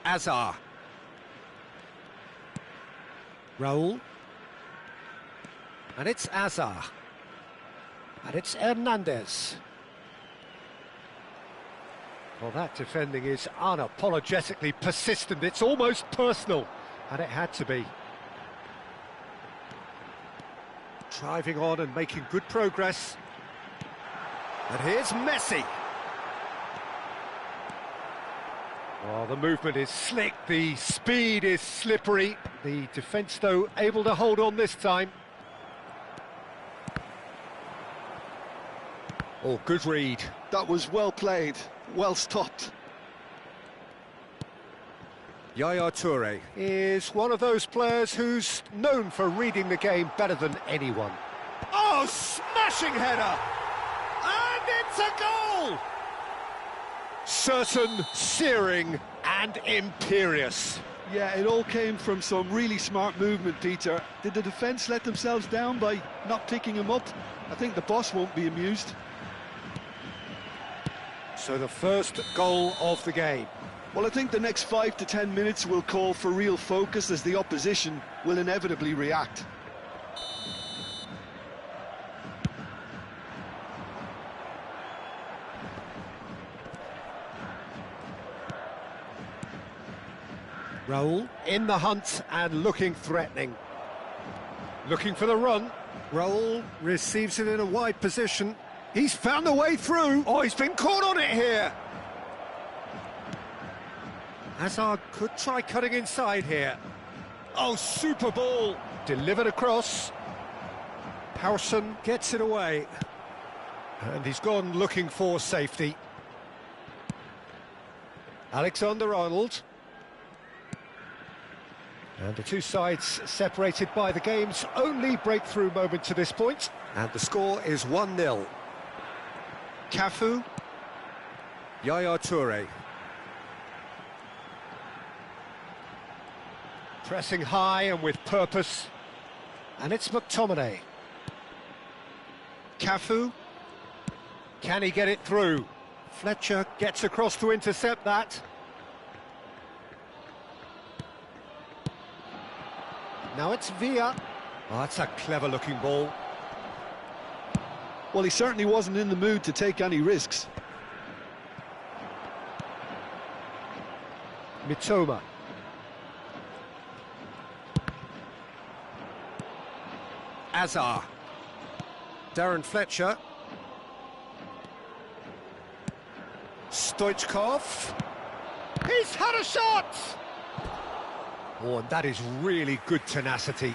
Azar. Raul. And it's Azar. And it's Hernandez. Well, that defending is unapologetically persistent. It's almost personal, and it had to be. Driving on and making good progress. And here's Messi. Well, the movement is slick, the speed is slippery. The defence, though, able to hold on this time. Oh, good read. That was well played, well stopped. Yaya Toure is one of those players who's known for reading the game better than anyone. Oh, smashing header! And it's a goal! Certain, searing and imperious. Yeah, it all came from some really smart movement, Peter. Did the defence let themselves down by not picking him up? I think the boss won't be amused. So the first goal of the game. Well, I think the next 5 to 10 minutes will call for real focus as the opposition will inevitably react. Raul in the hunt and looking threatening. Looking for the run. Raul receives it in a wide position. He's found a way through. Oh, he's been caught on it here. Hazard could try cutting inside here. Oh, super ball. Delivered across. Howson gets it away. And he's gone looking for safety. Alexander-Arnold. And the two sides separated by the game's only breakthrough moment to this point. And the score is 1-0. Cafu. Yaya Toure. Pressing high and with purpose. And it's McTominay. Cafu. Can he get it through? Fletcher gets across to intercept that. Now it's Villa. Oh, that's a clever-looking ball. Well, he certainly wasn't in the mood to take any risks. Mitoma. Azar. Darren Fletcher. Stoichkov. He's had a shot! Oh, and that is really good tenacity.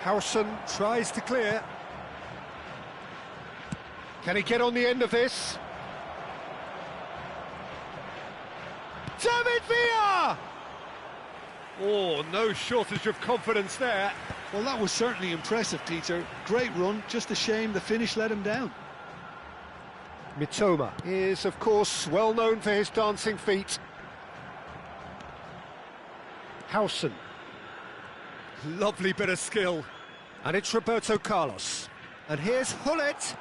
Howson tries to clear. Can he get on the end of this? David Villa! Oh, no shortage of confidence there. Well, that was certainly impressive, Peter. Great run, just a shame the finish let him down. Mitoma is, of course, well known for his dancing feet. Howson. Lovely bit of skill. And it's Roberto Carlos. And here's Hullet.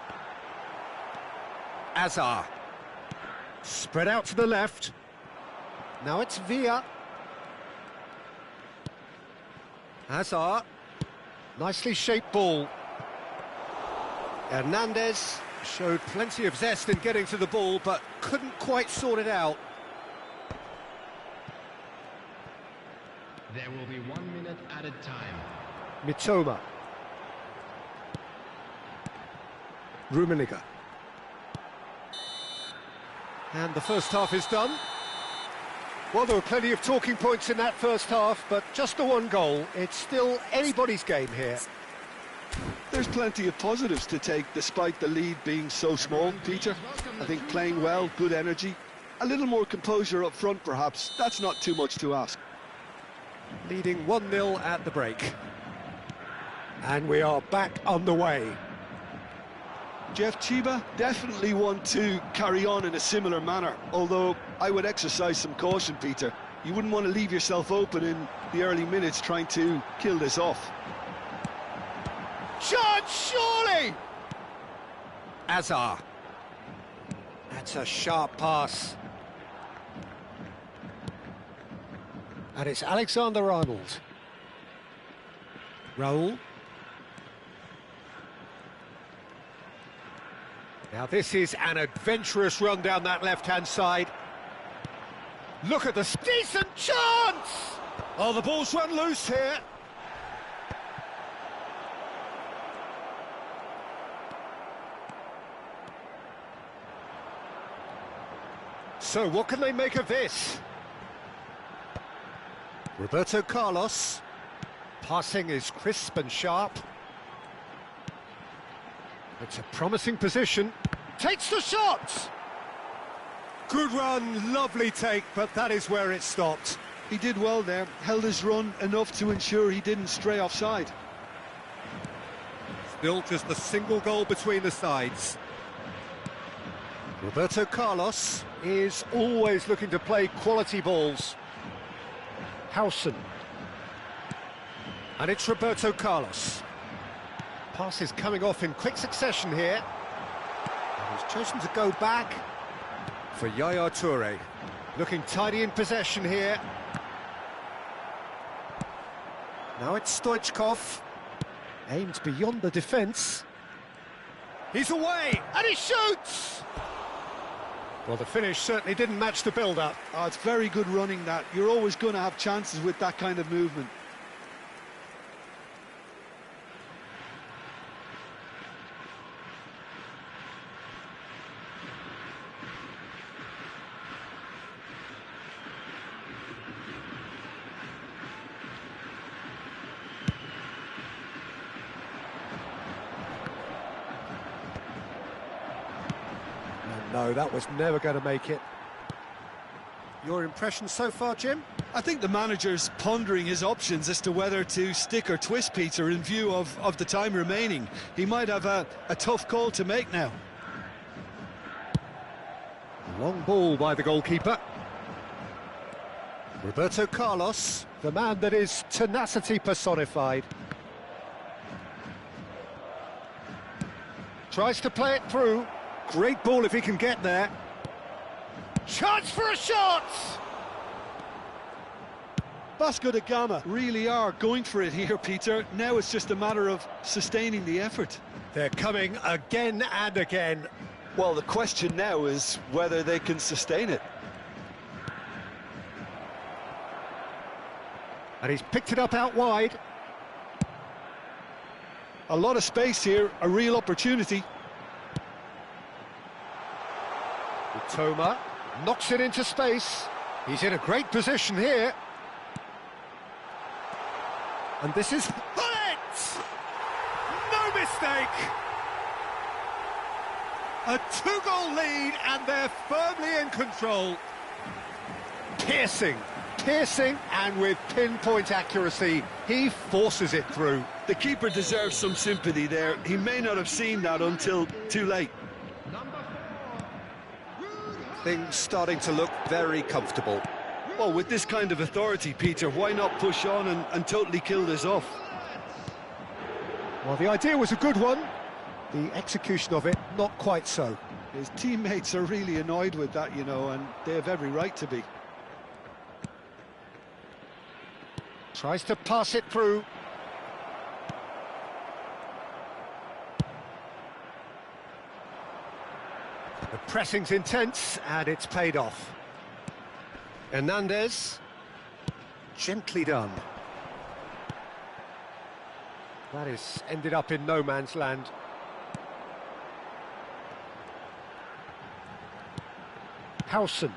Azar. Spread out to the left. Now it's Villa. Azar. Nicely shaped ball. Hernandez showed plenty of zest in getting to the ball, but couldn't quite sort it out. There will be 1 minute added time. Mitoma. Rummenigge. And the first half is done. Well, there were plenty of talking points in that first half, but just the one goal. It's still anybody's game here. There's plenty of positives to take despite the lead being so small, Peter. I think playing well, good energy, a little more composure up front perhaps. That's not too much to ask. Leading 1-0 at the break. And we are back underway. Jeff, Chiba definitely want to carry on in a similar manner, although I would exercise some caution, Peter. You wouldn't want to leave yourself open in the early minutes trying to kill this off. Chance, surely! Azar. That's a sharp pass. And it's Alexander-Arnold. Raul. Now this is an adventurous run down that left-hand side. Look at this decent chance! Oh, the ball's run loose here. So what can they make of this? Roberto Carlos. Passing is crisp and sharp. It's a promising position. Takes the shot! Good run, lovely take, but that is where it stopped. He did well there, held his run enough to ensure he didn't stray offside. Still just a single goal between the sides. Roberto Carlos is always looking to play quality balls. Howson. And it's Roberto Carlos. Pass is coming off in quick succession here. And he's chosen to go back for Yaya Toure. Looking tidy in possession here. Now it's Stoichkov. Aimed beyond the defence. He's away, and he shoots! Well, the finish certainly didn't match the build-up. Oh, it's very good running that. You're always going to have chances with that kind of movement. No, that was never going to make it. Your impression so far, Jim? I think the manager's pondering his options as to whether to stick or twist Peter in view of the time remaining. He might have a tough call to make now. Long ball by the goalkeeper. Roberto Carlos, the man that is tenacity personified. Tries to play it through. Great ball if he can get there. Chance for a shot! Vasco da Gama really are going for it here, Peter. Now it's just a matter of sustaining the effort. They're coming again and again. Well, the question now is whether they can sustain it. And he's picked it up out wide. A lot of space here, a real opportunity. Toma knocks it into space. He's in a great position here. And this is it! No mistake! A 2-goal lead and they're firmly in control. Piercing, and with pinpoint accuracy, he forces it through. The keeper deserves some sympathy there. He may not have seen that until too late. Number 4. Things starting to look very comfortable. Well, with this kind of authority, Peter, why not push on and totally kill this off? Well, the idea was a good one. The execution of it, not quite so. His teammates are really annoyed with that, you know, and they have every right to be. Tries to pass it through. The pressing's intense, and it's paid off. Hernandez. Gently done. That is ended up in no man's land. Howson.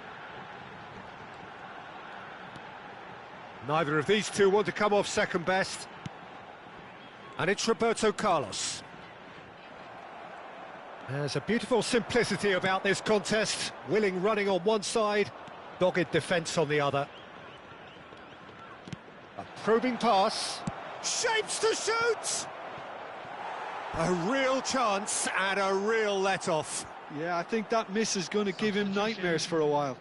Neither of these two want to come off second best. And it's Roberto Carlos. There's a beautiful simplicity about this contest. Willing running on one side, dogged defence on the other. A probing pass. Shapes to shoot! A real chance and a real let-off. Yeah, I think that miss is going to give him nightmares for a while.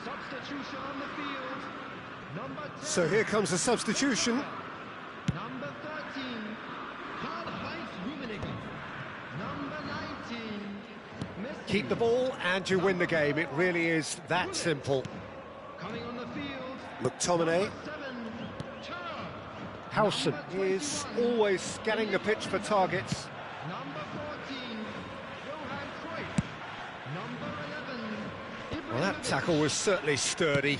Substitution on the field. Number 10. So here comes the substitution. Number 13. Karl-Heinz Rummenigge. Number 19. Messi. Keep the ball and you win the game. It really is that simple. Coming on the field. McTominay. Number 7. Char. Howson is always scanning the pitch for targets. Number 14. Johan Cruyff. Number 11. Well, that tackle was certainly sturdy.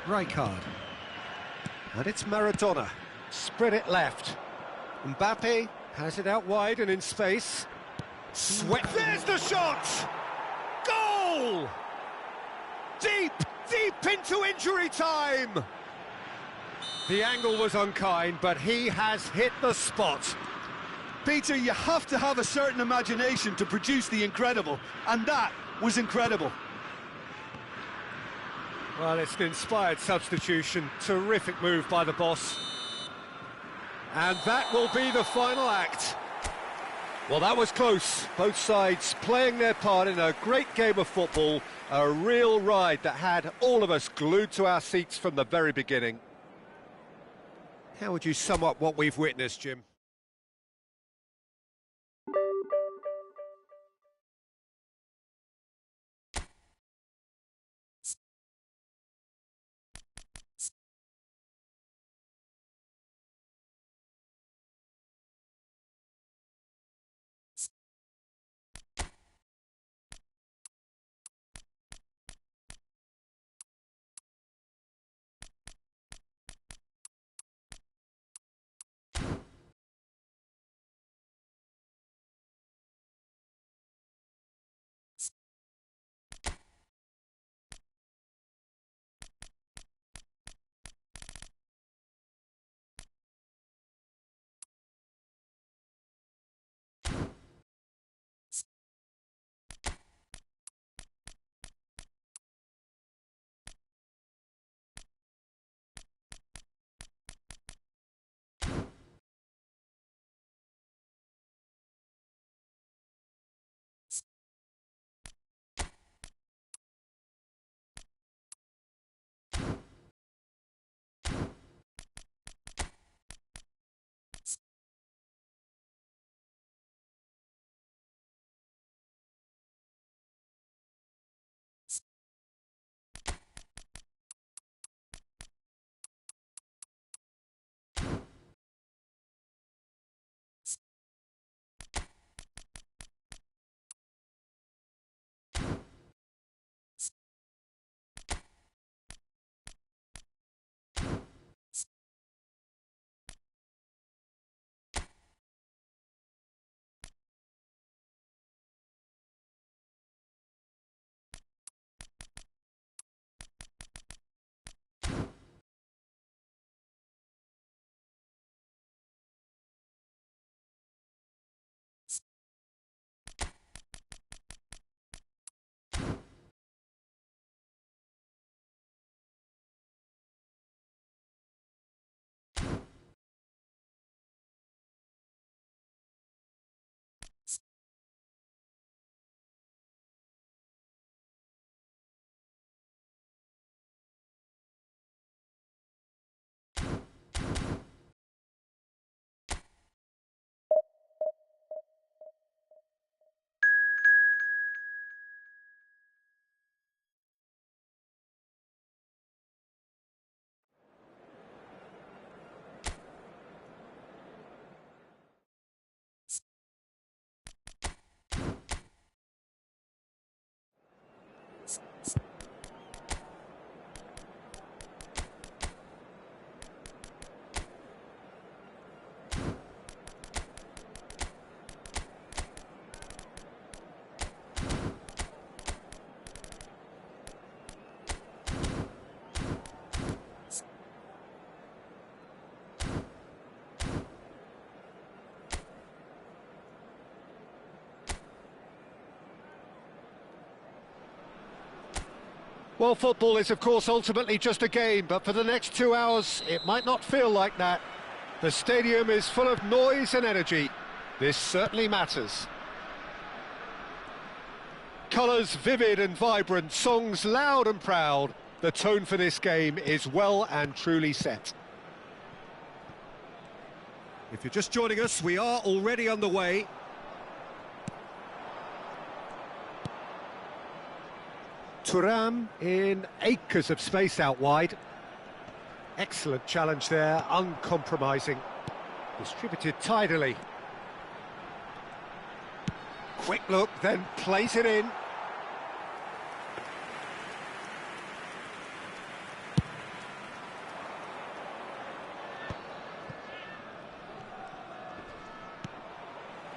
Rijkaard. And it's Maradona. Spread it left. Mbappe has it out wide and in space. Sweat. There's the shot! Goal! Deep into injury time! The angle was unkind, but he has hit the spot. Peter, you have to have a certain imagination to produce the incredible, and that was incredible. Well, it's an inspired substitution. Terrific move by the boss. And that will be the final act. Well, that was close. Both sides playing their part in a great game of football. A real ride that had all of us glued to our seats from the very beginning. How would you sum up what we've witnessed, Jim? Well, football is, of course, ultimately just a game, but for the next 2 hours, it might not feel like that. The stadium is full of noise and energy. This certainly matters. Colours vivid and vibrant, songs loud and proud. The tone for this game is well and truly set. If you're just joining us, we are already underway. Thuram in acres of space out wide. Excellent challenge there, uncompromising. Distributed tidily. Quick look, then plays it in.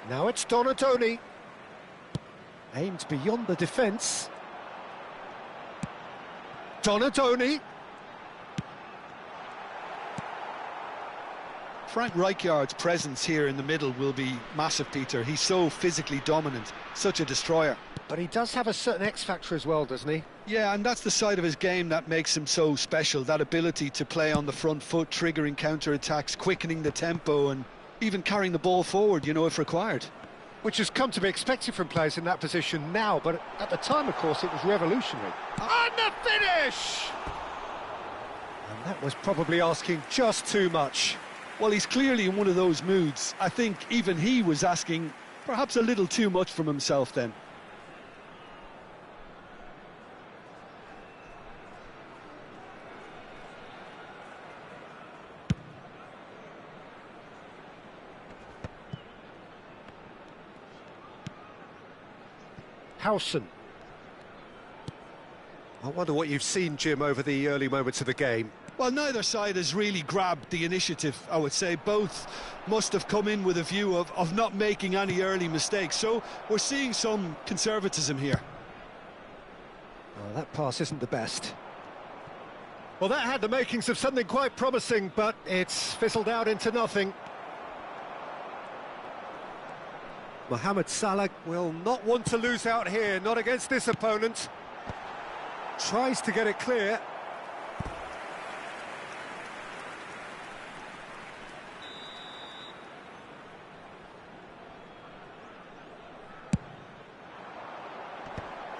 Now it's Donadoni. Aimed beyond the defence. Donadoni. Frank Rijkaard's presence here in the middle will be massive, Peter. He's so physically dominant, such a destroyer. But he does have a certain X-factor as well, doesn't he? Yeah, and that's the side of his game that makes him so special, that ability to play on the front foot, triggering counter-attacks, quickening the tempo and even carrying the ball forward, you know, if required. Which has come to be expected from players in that position now, but at the time, of course, it was revolutionary. And the finish! And that was probably asking just too much. Well, he's clearly in one of those moods. I think even he was asking perhaps a little too much from himself then. Howson. I wonder what you've seen, Jim, over the early moments of the game. Well, neither side has really grabbed the initiative, I would say. Both must have come in with a view of not making any early mistakes. So we're seeing some conservatism here. Oh, that pass isn't the best. Well, that had the makings of something quite promising, but it's fizzled out into nothing. Mohamed Salah will not want to lose out here, not against this opponent. Tries to get it clear.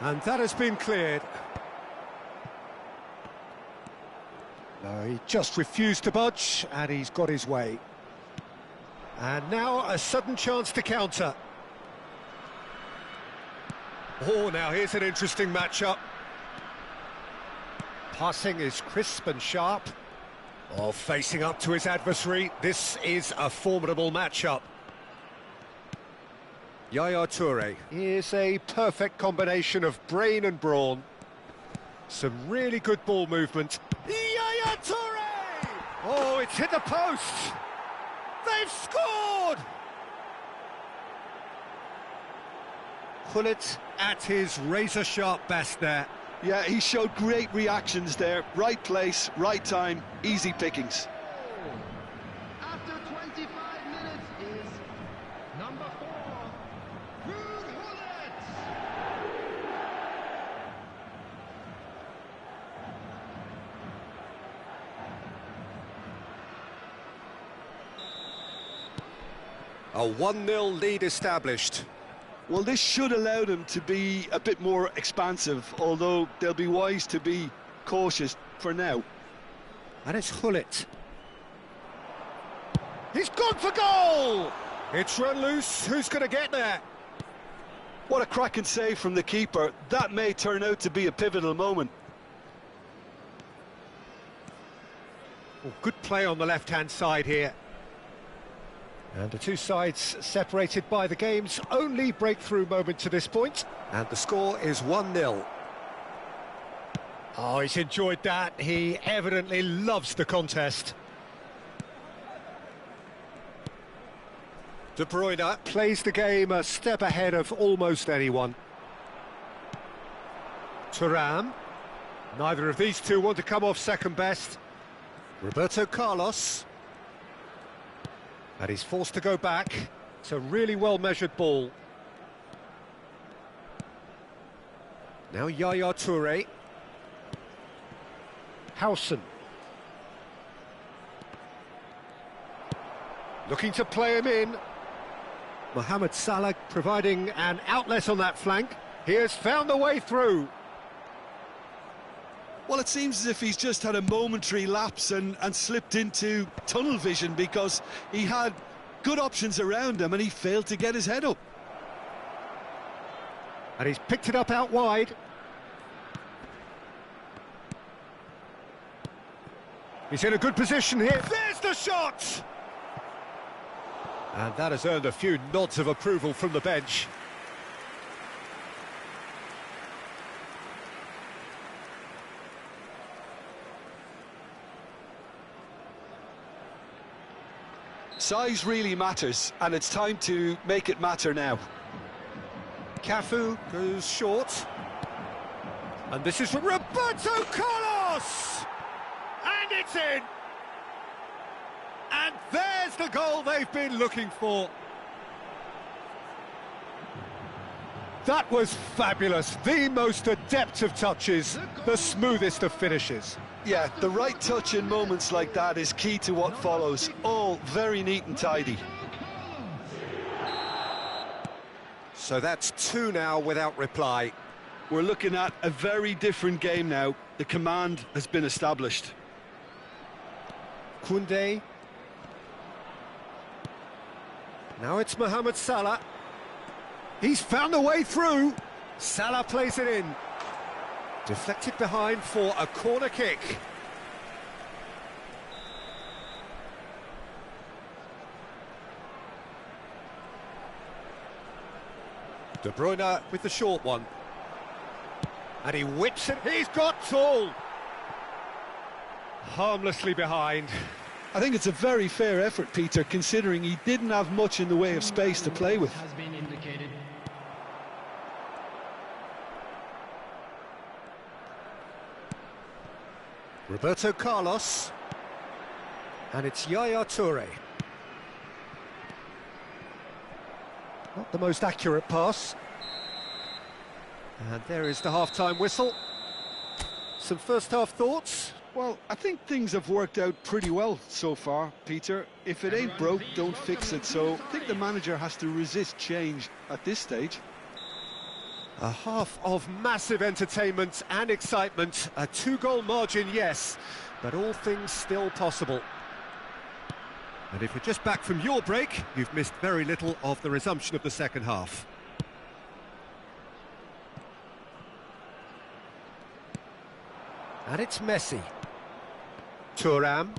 And that has been cleared. No, he just refused to budge, and he's got his way. And now a sudden chance to counter. Oh, now here's an interesting matchup. Passing is crisp and sharp. Oh, facing up to his adversary. This is a formidable matchup. Yaya Toure is a perfect combination of brain and brawn. Some really good ball movement. Yaya Toure! Oh, it's hit the post! They've scored! Gullit at his razor-sharp best there. Yeah, he showed great reactions there. Right place, right time, easy pickings. After 25 minutes is number 4, Gullit. A 1-0 lead established. Well, this should allow them to be a bit more expansive, although they'll be wise to be cautious for now. And it's Gullit. He's gone for goal! It's run loose. Who's going to get there? What a cracking save from the keeper. That may turn out to be a pivotal moment. Well, good play on the left-hand side here. And the two sides separated by the game's only breakthrough moment to this point. And the score is 1-0. Oh, he's enjoyed that. He evidently loves the contest. De Bruyne plays the game a step ahead of almost anyone. Thuram. Neither of these two want to come off second best. Roberto Carlos. And he's forced to go back. It's a really well-measured ball. Now Yaya Toure. Howson. Looking to play him in. Mohamed Salah providing an outlet on that flank. He has found the way through. Well, it seems as if he's just had a momentary lapse and slipped into tunnel vision, because he had good options around him and he failed to get his head up. And he's picked it up out wide. He's in a good position here. There's the shot! And that has earned a few nods of approval from the bench. Size really matters, and it's time to make it matter now. Cafu goes short. And this is from Roberto Carlos! And it's in! And there's the goal they've been looking for. That was fabulous. The most adept of touches, the smoothest of finishes. Yeah, the right touch in moments like that is key to what follows. All very neat and tidy. So that's 2 now without reply. We're looking at a very different game now. The command has been established. Koundé. Now it's Mohamed Salah. He's found a way through. Salah plays it in. Deflected behind for a corner kick. De Bruyne with the short one. And he whips it. He's got tall. Harmlessly behind. I think it's a very fair effort, Peter, considering he didn't have much in the way of space to play with. Has been indicated. Roberto Carlos. And it's Yaya Toure. Not the most accurate pass. And there is the half-time whistle. Some first-half thoughts? Well, I think things have worked out pretty well so far, Peter. If it ain't broke, don't fix it. So I think the manager has to resist change at this stage. A half of massive entertainment and excitement. A 2-goal margin, yes, but all things still possible. And if you're just back from your break, you've missed very little of the resumption of the second half. And it's Messi. Thuram.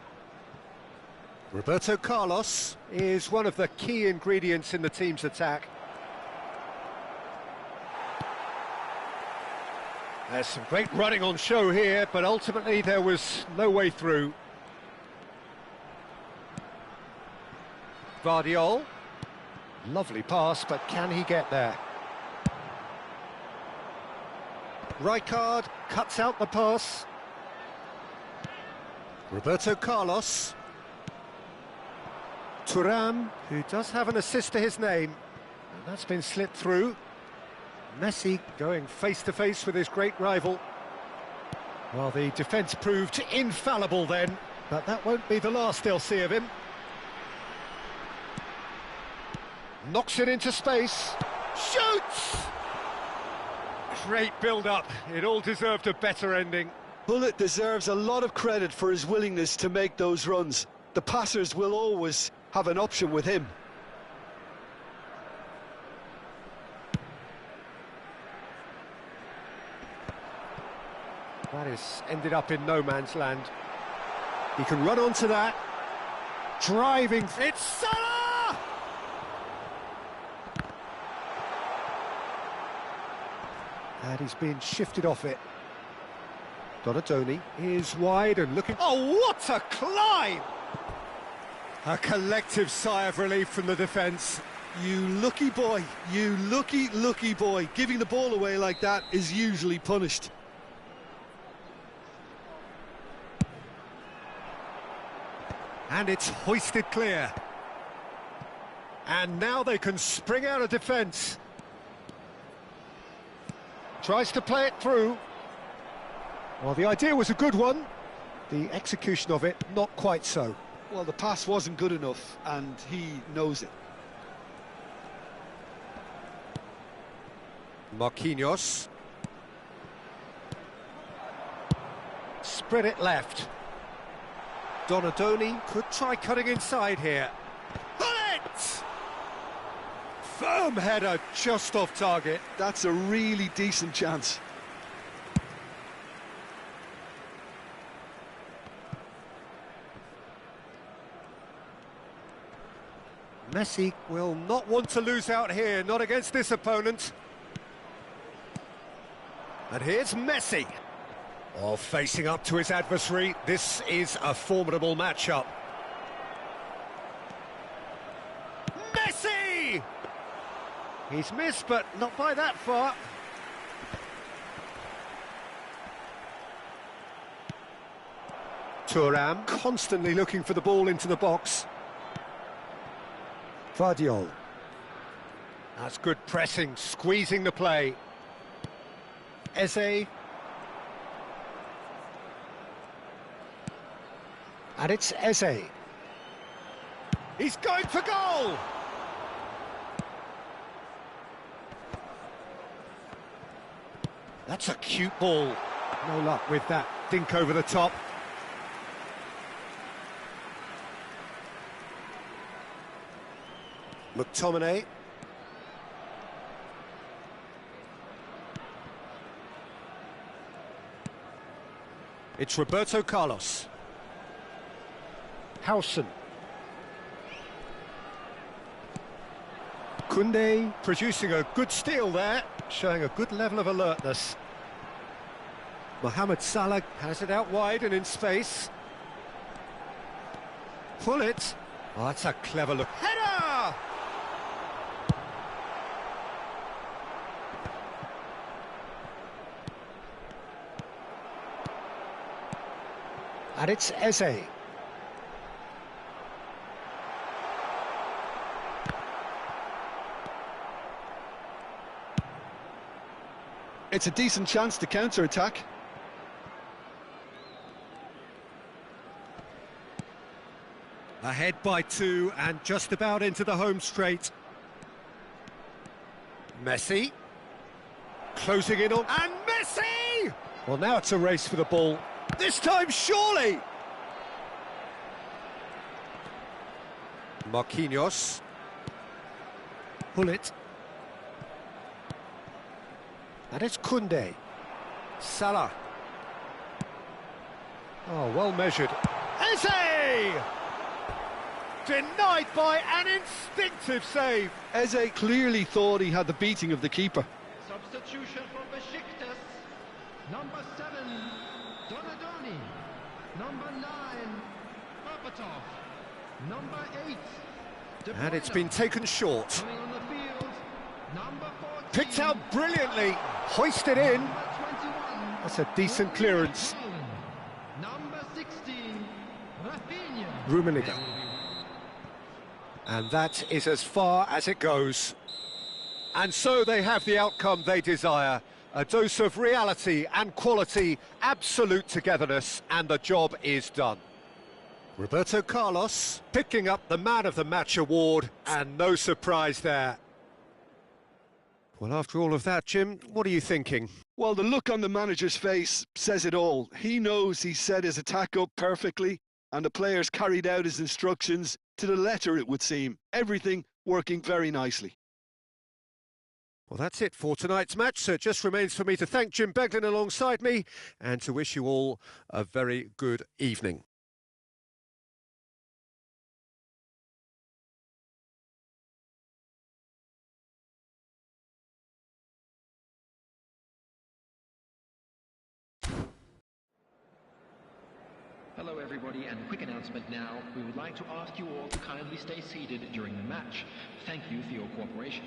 Roberto Carlos is one of the key ingredients in the team's attack. There's some great running on show here, but ultimately there was no way through. Guardiol. Lovely pass, but can he get there? Rijkaard cuts out the pass. Roberto Carlos. Thuram, who does have an assist to his name. And that's been slipped through. Messi going face-to-face with his great rival. Well, the defence proved infallible then, but that won't be the last they'll see of him. Knocks it into space. Shoots! Great build-up. It all deserved a better ending. Bullet deserves a lot of credit for his willingness to make those runs. The passers will always have an option with him. That is ended up in no man's land. He can run onto that. Driving. It's Salah! And he's being shifted off it. Donatoni is wide and looking... Oh, what a climb! A collective sigh of relief from the defence. You lucky boy, you lucky boy. Giving the ball away like that is usually punished. And it's hoisted clear. And now they can spring out of defence. Tries to play it through. Well, the idea was a good one. The execution of it, not quite so. Well, the pass wasn't good enough, and he knows it. Marquinhos. Spread it left. Donadoni could try cutting inside here. Bullet! Firm header just off target. That's a really decent chance. Messi will not want to lose out here, not against this opponent. And here's Messi. Oh, facing up to his adversary, this is a formidable matchup. Messi! He's missed, but not by that far. Thuram constantly looking for the ball into the box. Vardiol. That's good pressing, squeezing the play. Eze. And it's Eze. He's going for goal! That's a cute ball. No luck with that dink over the top. McTominay. It's Roberto Carlos. Howson. Koundé producing a good steal there, showing a good level of alertness. Mohamed Salah has it out wide and in space. Pull it. Oh, that's a clever look. Header! And it's Eze. It's a decent chance to counter-attack. Ahead by 2 and just about into the home straight. Messi. Closing in on... And Messi! Well, now it's a race for the ball. This time, surely! Marquinhos. Pull it. And it's Koundé. Salah. Oh, well measured. Eze! Denied by an instinctive save. Eze clearly thought he had the beating of the keeper. Substitution for Besiktas. Number 7, Donadoni. Number 9, Berbatov. Number 8, De Bruyne. And it's been taken short. Coming on the field, number 14. Picked out brilliantly. Hoisted in. Number 21. That's a decent clearance. Number 16, Rafinha. Rummenigge. And that is as far as it goes. And so they have the outcome they desire. A dose of reality and quality, absolute togetherness, and the job is done. Roberto Carlos picking up the Man of the Match award, and no surprise there. Well, after all of that, Jim, what are you thinking? Well, the look on the manager's face says it all. He knows he set his attack up perfectly, and the players carried out his instructions to the letter, it would seem. Everything working very nicely. Well, that's it for tonight's match, so it just remains for me to thank Jim Beglin alongside me and to wish you all a very good evening. Hello everybody, and a quick announcement now. We would like to ask you all to kindly stay seated during the match. Thank you for your cooperation.